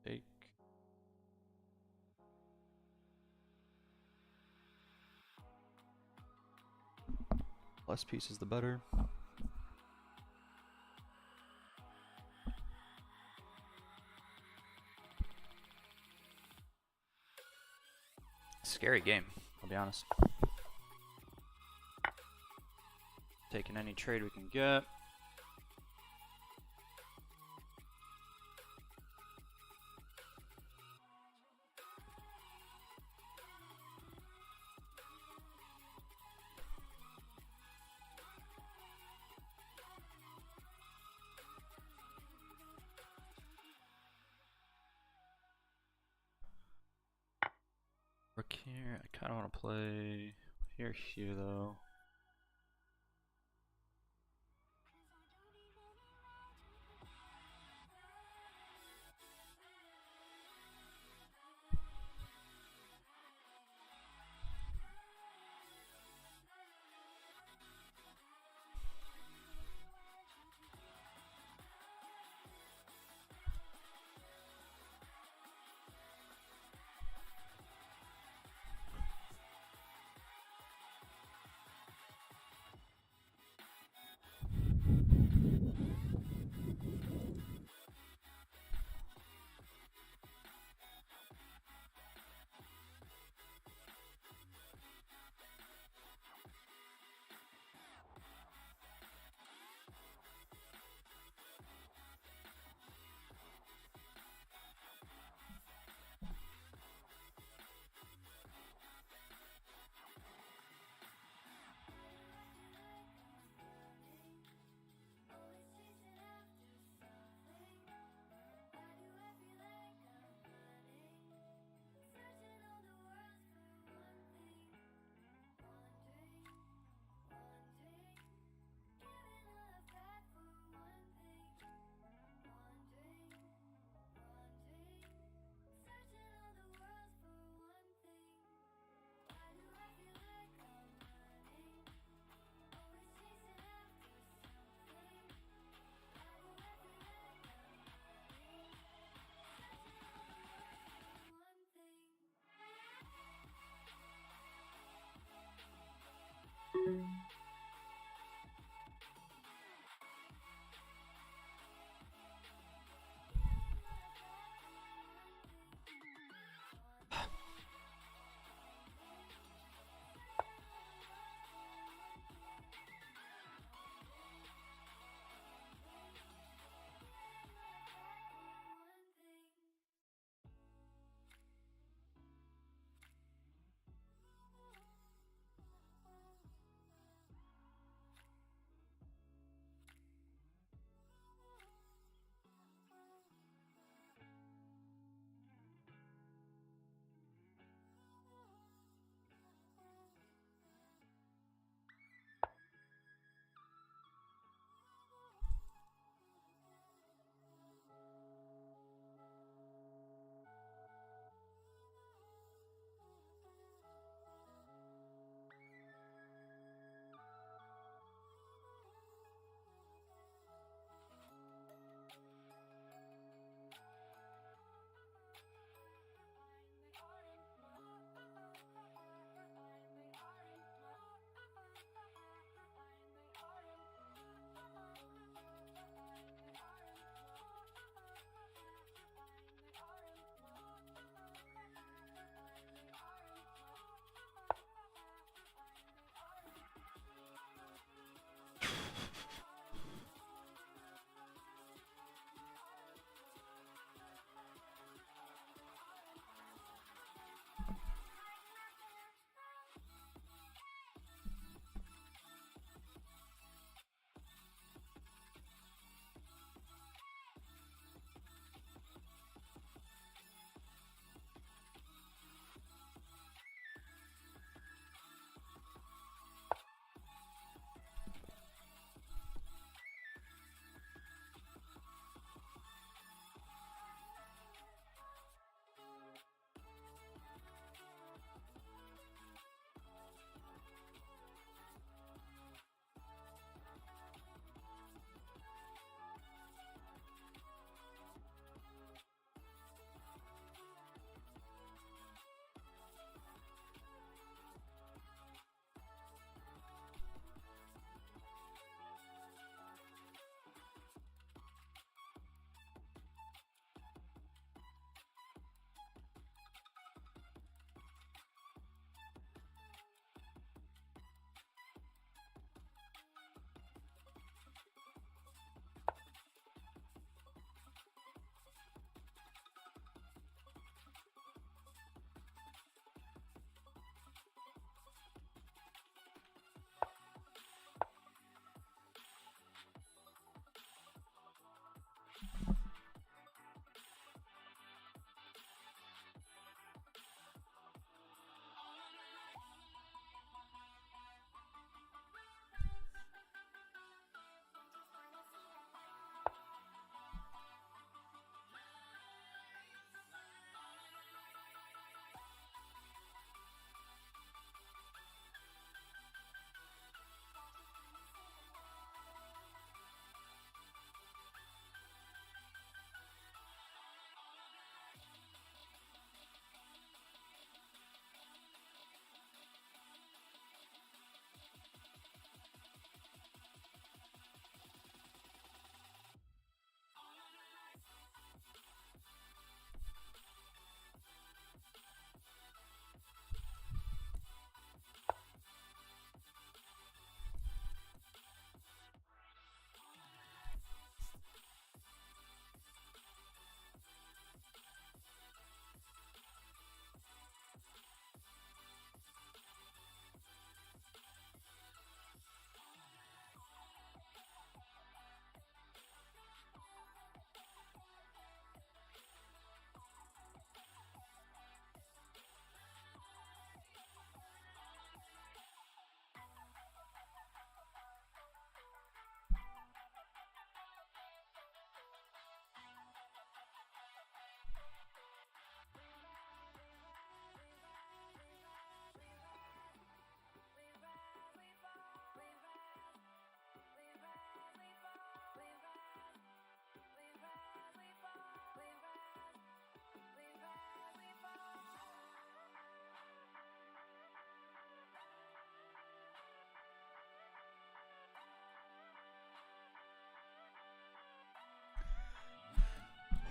Take. Less pieces the better. Scary game, I'll be honest. Taking any trade we can get. Rook here, I kind of want to play here though.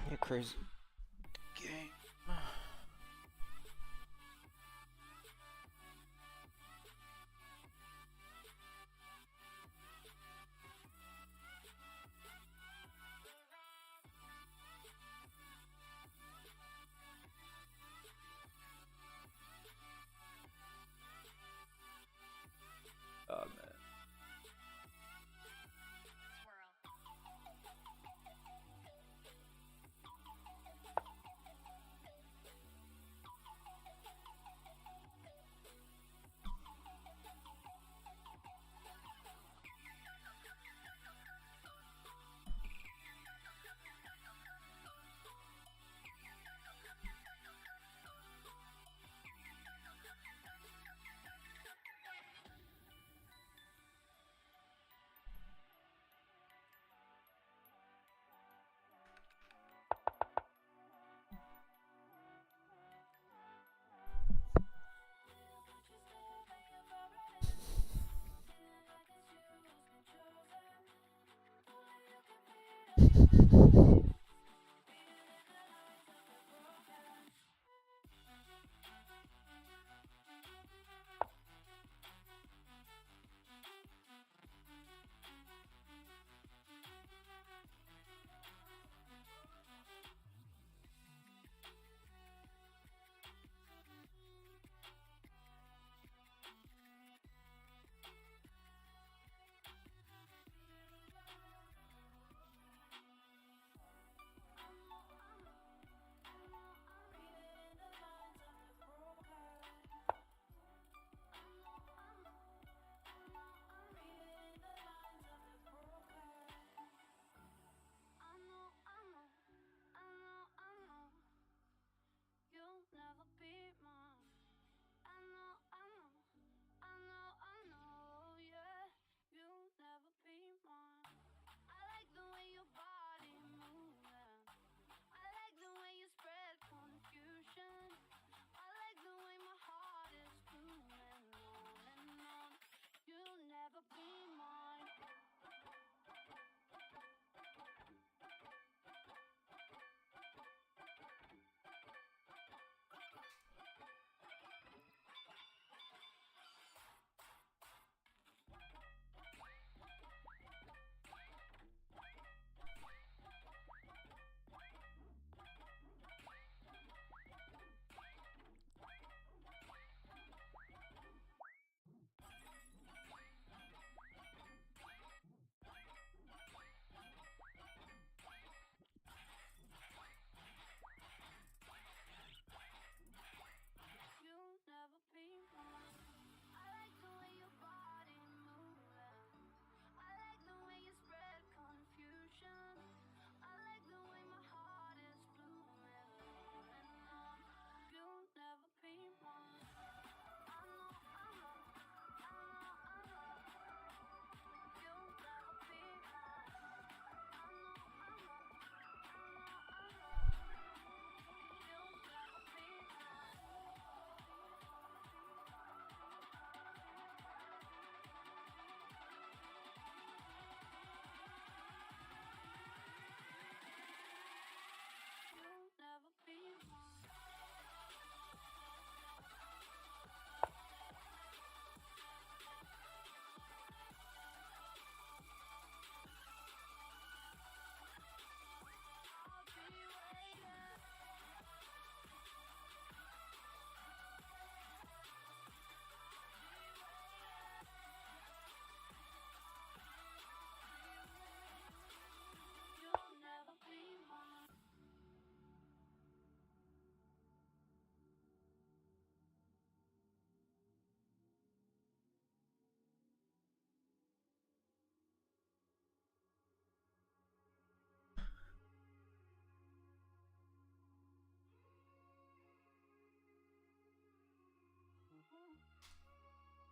What a crazy game. Oh man.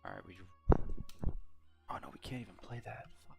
Alright, we... Oh no, we can't even play that. Fuck.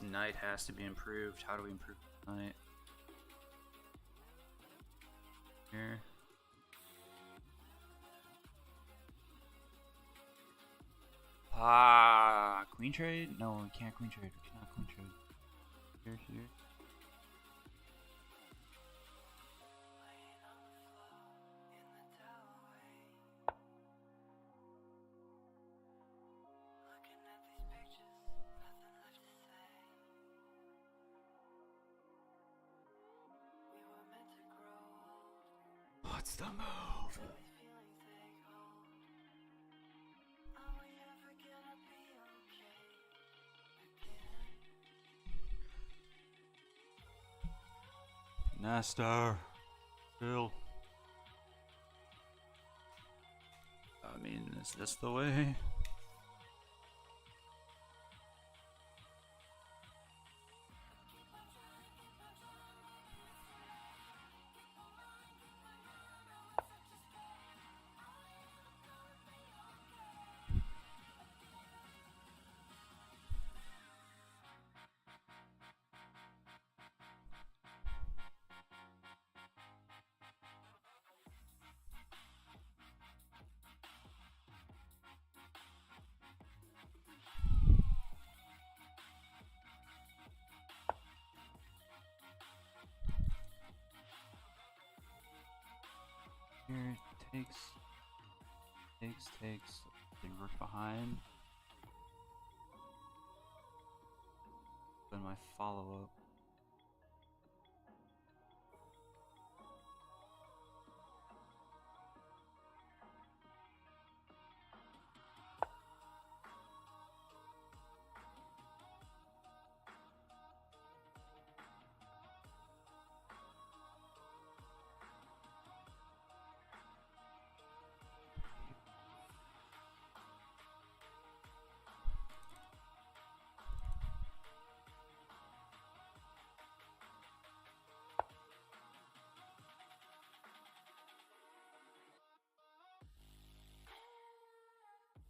knight has to be improved. How do we improve the knight? Here. Ah, queen trade? No, we can't queen trade. We cannot queen trade. Here. What's the move? Nestor. Chill. I mean, is this the way? Here, takes. They work behind. Then my follow-up.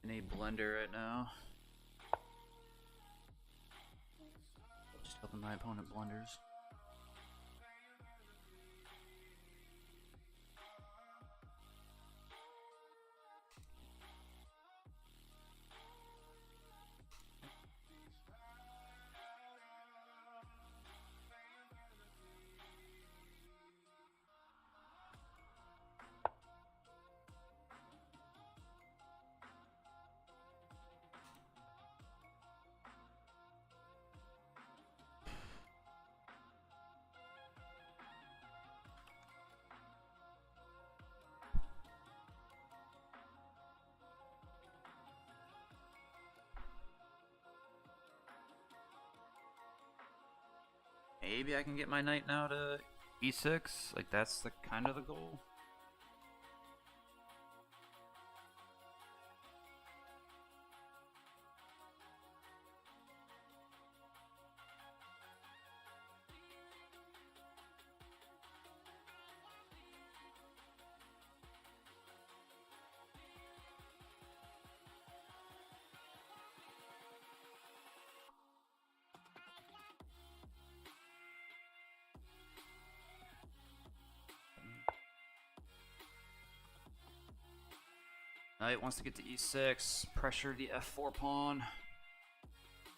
In a blender right now. Just hoping my opponent blunders. Maybe I can get my knight now to e6. Like, that's the kind of the goal. Knight wants to get to e6, pressure the f4 pawn.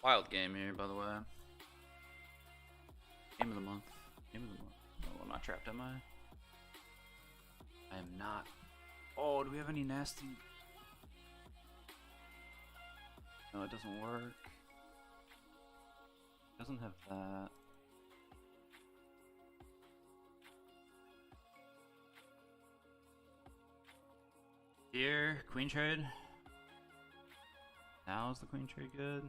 Wild game here, by the way. Game of the month. Game of the month. Oh, I'm not trapped, am I? I am not. Oh, do we have any nasty? No, it doesn't work. It doesn't have that. Here, queen trade. Now is the queen trade good?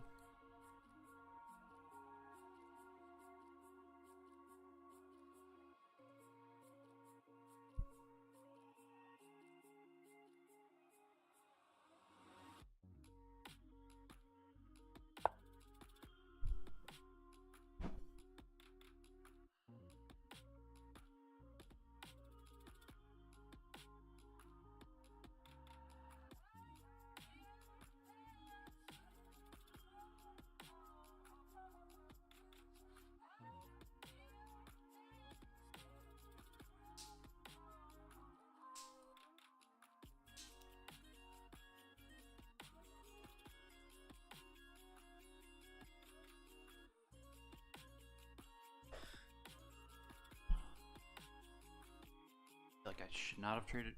I should not have traded,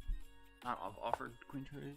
not have offered queen trade.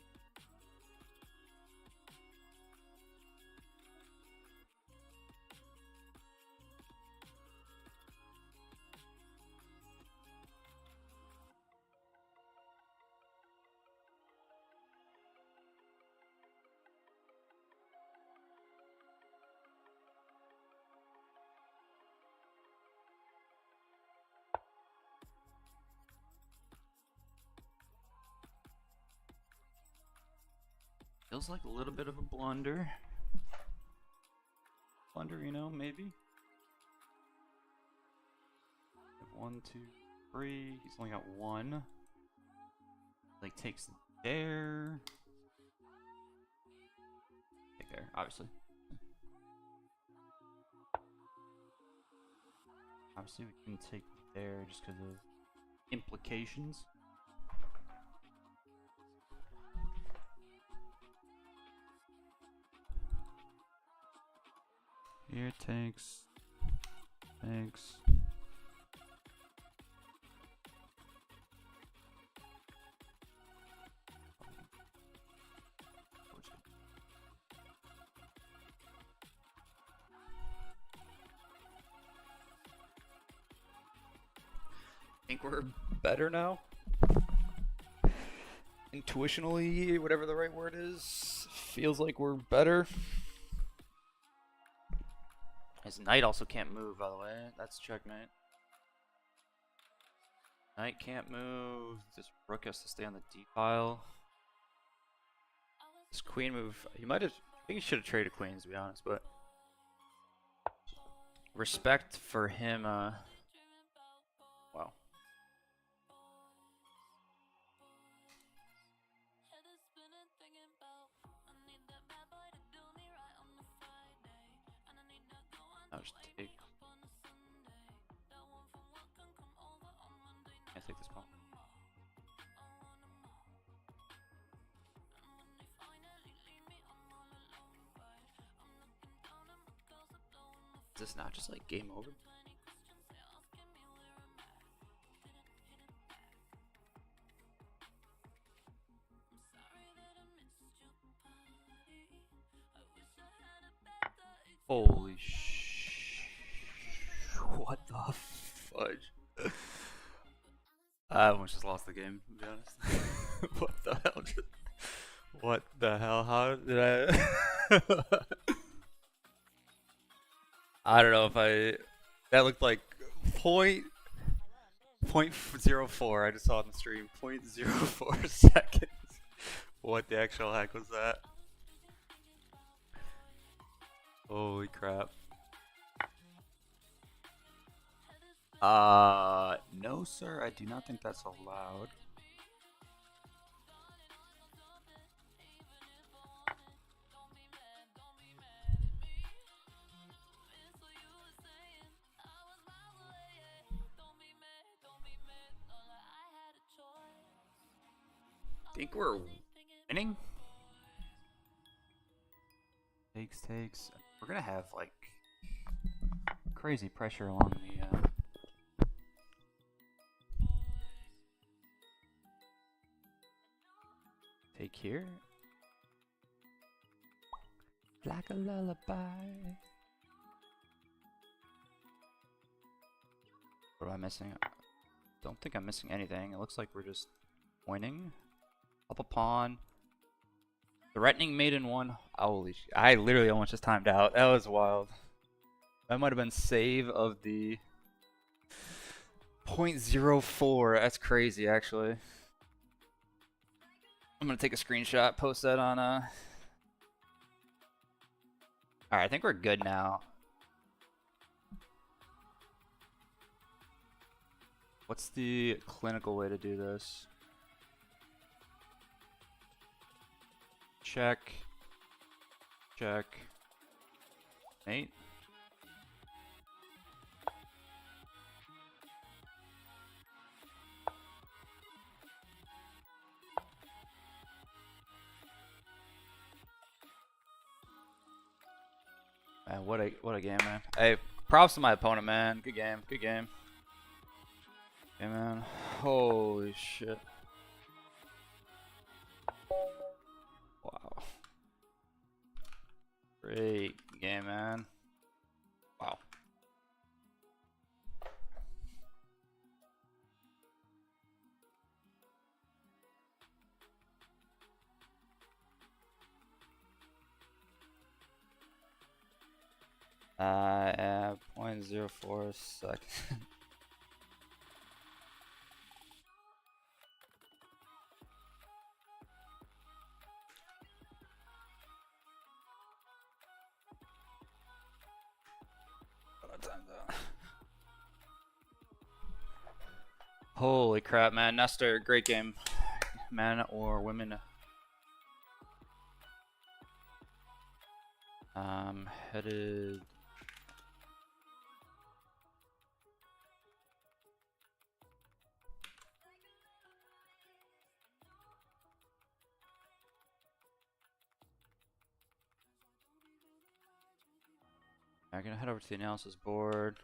Feels like a little bit of a blunder. Blunder, you know, maybe. 1, 2, 3. He's only got one. Like takes there. Take there, obviously. Obviously, we can take there just because of implications. Here takes. Thanks. I think we're better now. Intuitionally, whatever the right word is, feels like we're better. His knight also can't move, by the way. That's checkmate. Knight can't move. This rook has to stay on the d pile. This queen move, he might have. I think he should have traded queens, to be honest. But respect for him. Wow. I'll just take. Can't take this pawn. Is this not just like game over? Holy sh! What the fudge? I almost just lost the game, to be honest. What the hell? What the hell? How did I? I don't know if I. That looked like .04. I just saw it on the stream. 0.04 seconds. What the actual heck was that? Holy crap. No, sir. I do not think that's allowed. Think we're winning? Takes. We're gonna have like crazy pressure along the take here. Like a lullaby. What am I missing? Don't think I'm missing anything. It looks like we're just winning. Up a pawn. Threatening mate in one. Holy shit. I literally almost just timed out. That was wild. That might have been save of the 0.04. That's crazy, actually. I'm going to take a screenshot, post that on... Alright, I think we're good now. What's the clinical way to do this? Check. Mate. Man, what a game, man. Hey, props to my opponent, man. Good game. Okay, man. Holy shit. Wow. Great game, man. Wow. At 0.04 seconds. Holy crap, man. Nestor, great game. Men or women? Headed. I'm gonna head over to the analysis board.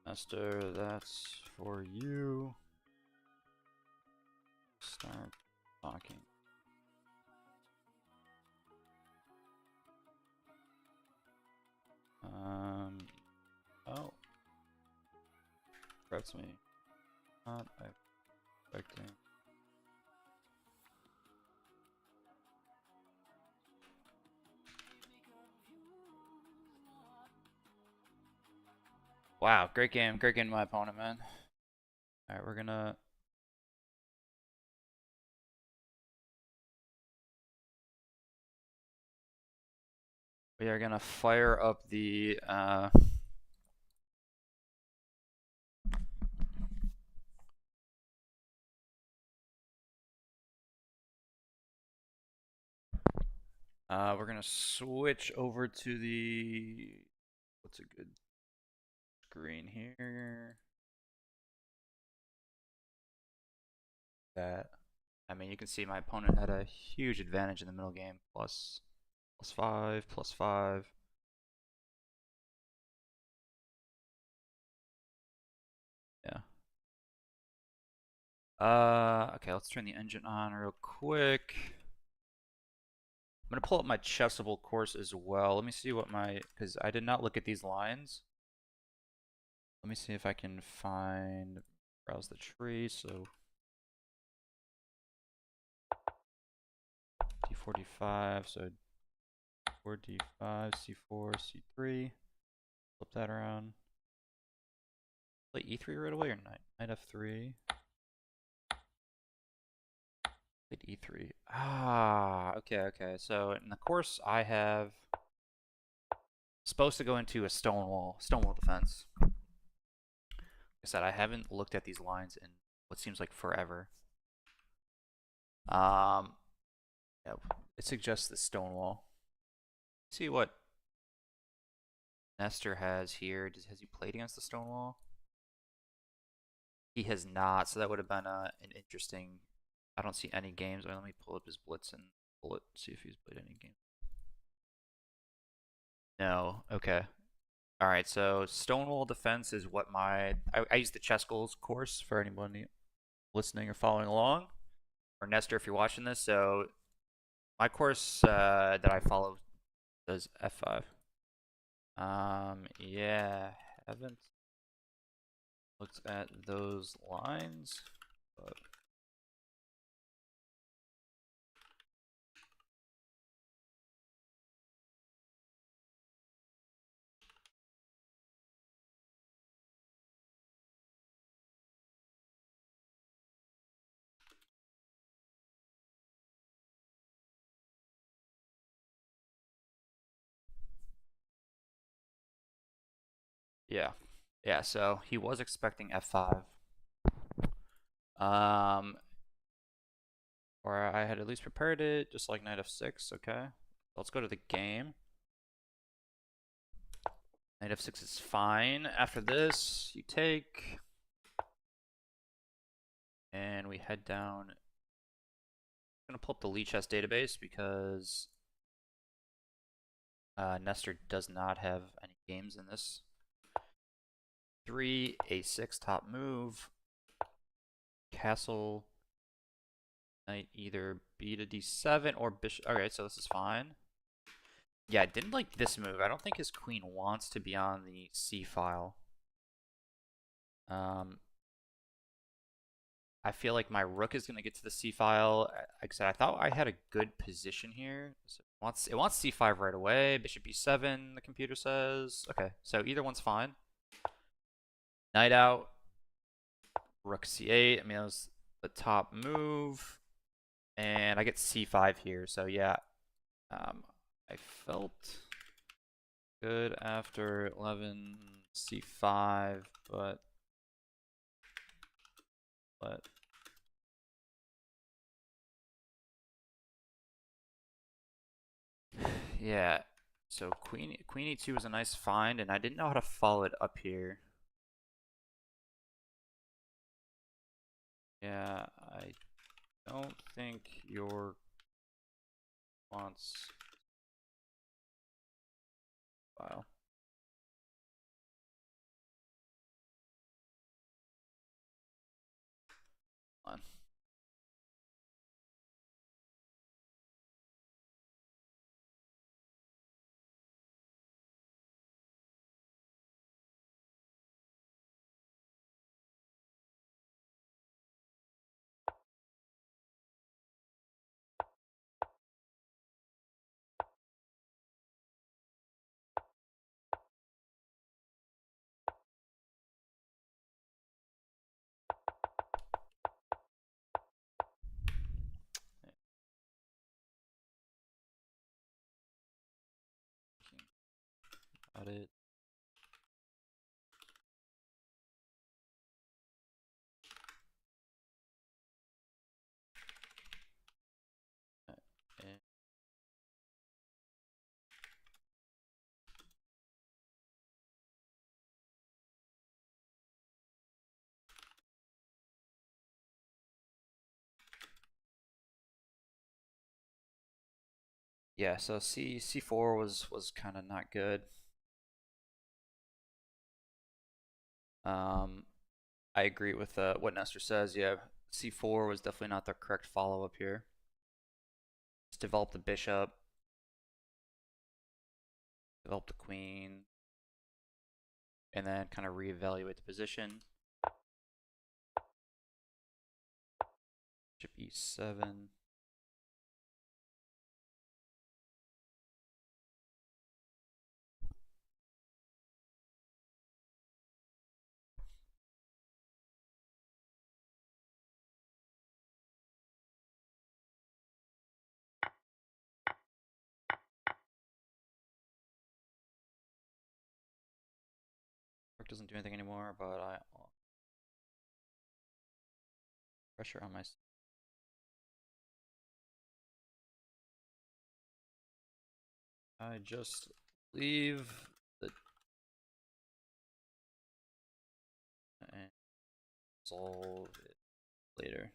Nestor, that's for you. Start talking. Oh. That's me. Not expecting. Wow, great game my opponent, man. Alright, we're gonna we are gonna fire up the we're gonna switch over to the what's a good screen here? That I mean, you can see my opponent had a huge advantage in the middle game, plus 5, plus 5. Yeah. Okay, let's turn the engine on real quick. I'm gonna pull up my chessable course as well. Let me see what because I did not look at these lines. Let me see if I can browse the tree. So d45, so 4d5, c4, c3. Flip that around. Play e3 right away or knight f3. Played e3. Ah, okay. So in the course I have supposed to go into a stonewall defense. Like I said, I haven't looked at these lines in what seems like forever. Yeah, it suggests the stonewall. See what Nestor has here. Has he played against the stonewall? He has not, so that would have been an interesting. I don't see any games. Let me pull up his blitz and pull it, see if he's played any games. No. Okay. All right. So stonewall defense is what I use the chess goals course for anyone listening or following along, or Nestor if you're watching this. So my course that I follow does f5. Yeah, haven't looked at those lines, but yeah. So he was expecting f5. Or I had at least prepared it, just like knight f6. Okay, let's go to the game. Knight f6 is fine. After this, you take, and we head down. I'm gonna pull up the Lee Chess database because Nestor does not have any games in this 3, a6 top move, castle, knight either b to d7 or bishop. Alright, so this is fine. Yeah, I didn't like this move. I don't think his queen wants to be on the c file. I feel like my rook is going to get to the c file. Like I said, I thought I had a good position here. So it wants c5 right away. Bishop e7, the computer says. Okay, so either one's fine. Knight out. Rook c8. I mean, that was the top move. And I get c5 here. So yeah, I felt good after 11 c5, but yeah. So queen e2 was a nice find, and I didn't know how to follow it up here. Yeah, I don't think your wants file. On. Got it. And yeah, so c4 was kind of not good. I agree with what Nestor says. Yeah, c4 was definitely not the correct follow up here. Just develop the bishop, develop the queen, and then kind of reevaluate the position. Bishop e7. Rook doesn't do anything anymore, but pressure on my. I just leave the and solve it later.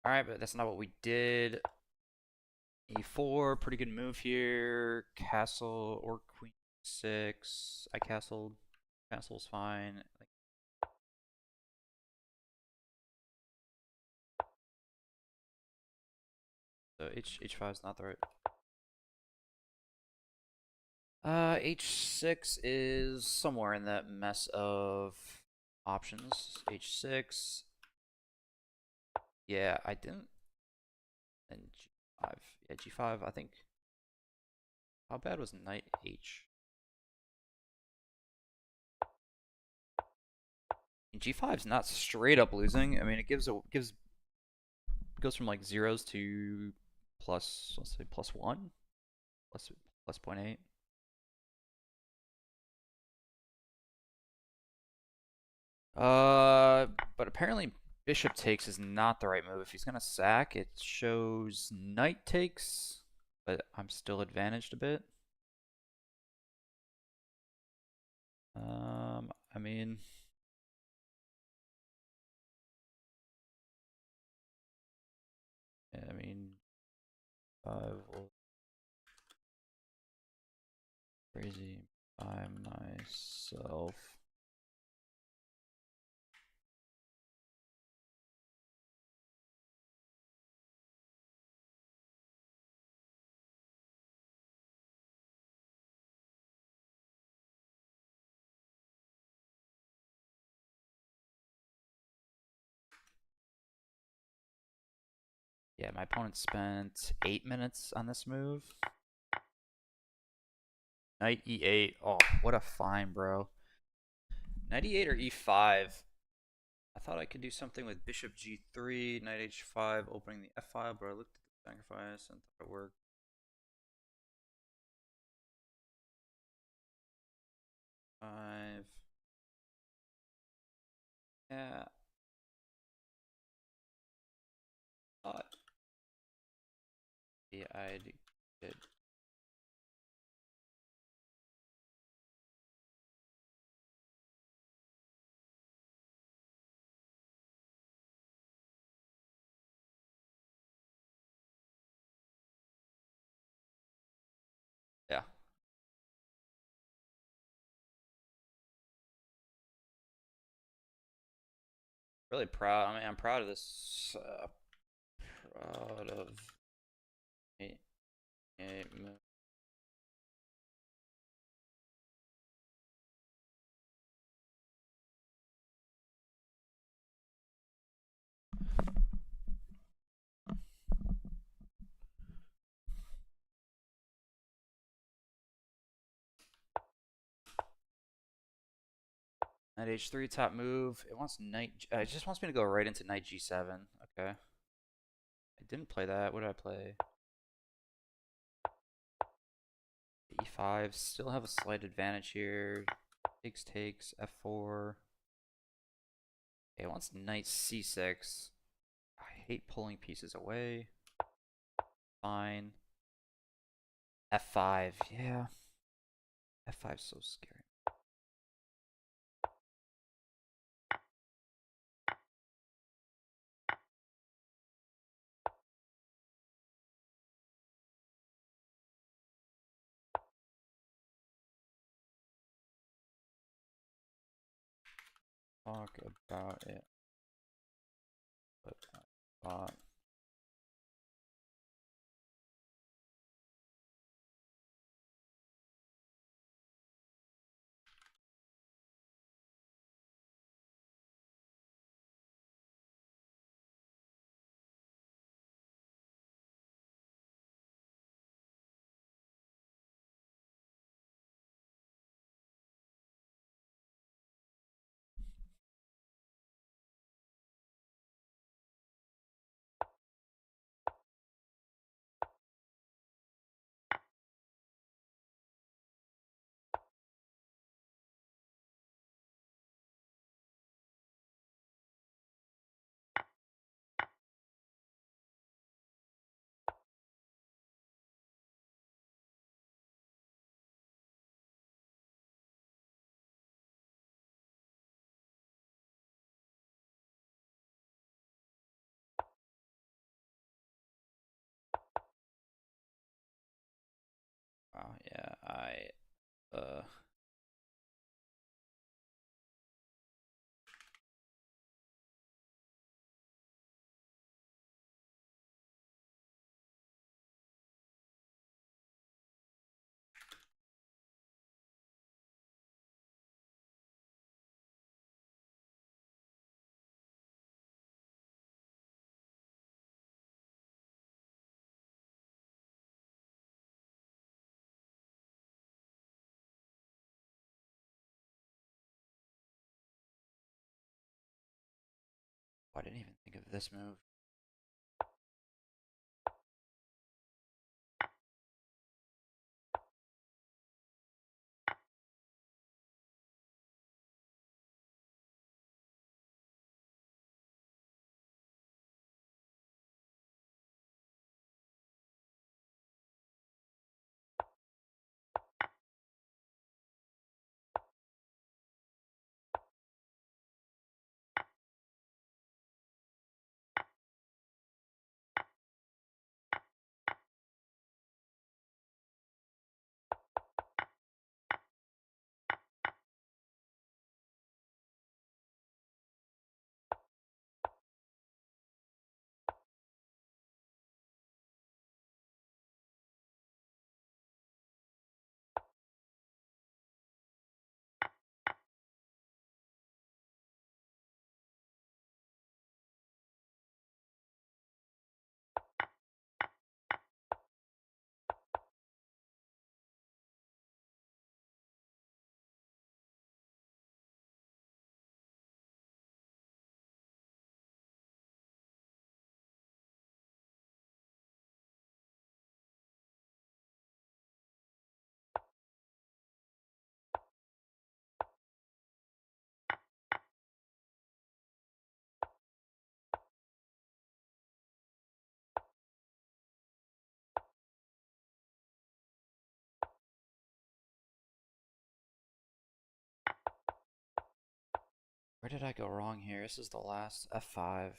All right, but that's not what we did. E4, pretty good move here. Castle or queen 6. I castled. Castle's fine. So h5 is not the right. H6 is somewhere in that mess of options. H6. Yeah, I didn't. And G5. Yeah, G5, I think. How bad was knight H? G5 is not straight up losing. I mean, it goes from like zeros to plus, let's say +1, plus 0.8. But apparently bishop takes is not the right move. If he's gonna sack, it shows knight takes, but I'm still advantaged a bit. I mean, I mean, 5 crazy by myself. Yeah, my opponent spent 8 minutes on this move. Knight e8. Oh, what a find, bro. Knight e8 or e5. I thought I could do something with bishop g3, knight h5, opening the f file, but I looked at the sacrifice and thought it worked. Five. Yeah. Thought. Yeah, I did. Yeah. Really proud. I mean, I'm proud of this. Proud of me. Knight h3 top move. It wants knight. It just wants me to go right into knight g7. Okay. I didn't play that. What did I play? e5. Still have a slight advantage here. Takes f4. Okay, it wants knight c6. I hate pulling pieces away. Fine. f5. Yeah. f5 is so scary. Talk about it. But I thought. Wow, yeah, uh I didn't even think of this move. Where did I go wrong here? This is the last F5.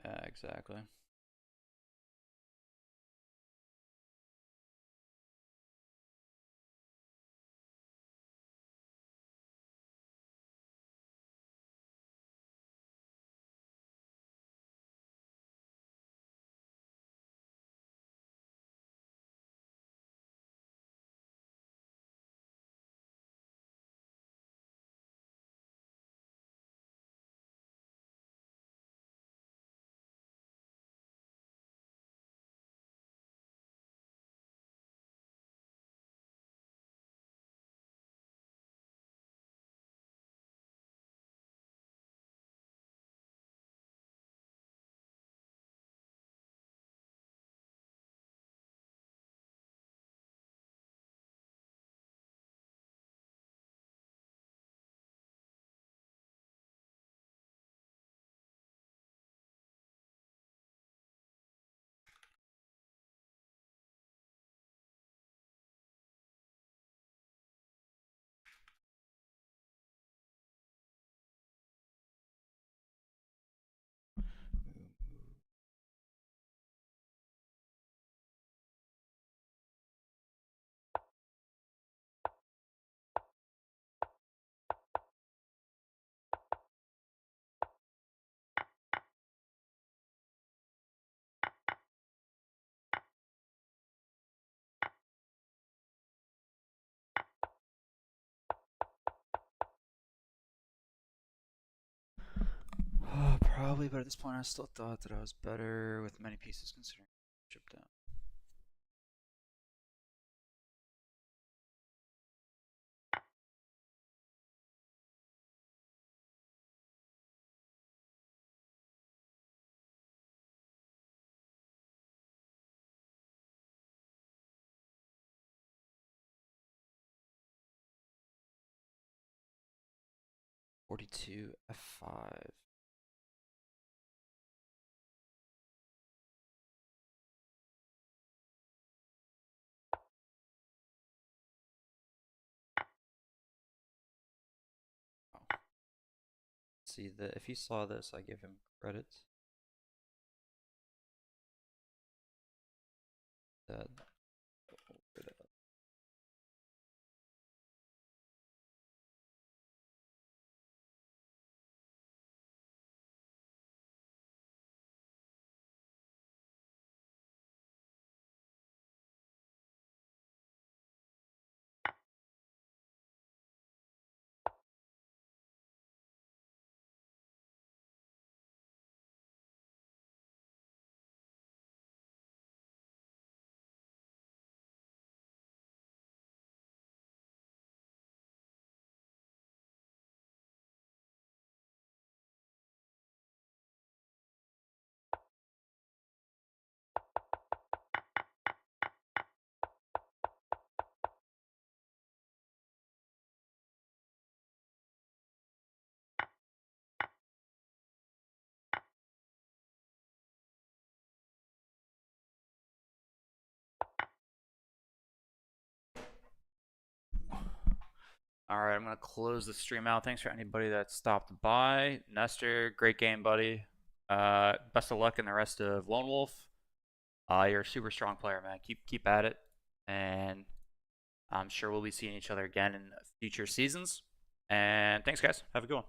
Yeah, exactly. Probably, but at this point I still thought that I was better with many pieces considering chip down. F42 F5. Oh. See that if he saw this, I give him credit. That All right, I'm gonna close the stream out. Thanks for anybody that stopped by. Nestor, great game, buddy. Best of luck in the rest of Lone Wolf. You're a super strong player, man. Keep at it, and I'm sure we'll be seeing each other again in future seasons. And thanks, guys. Have a good one.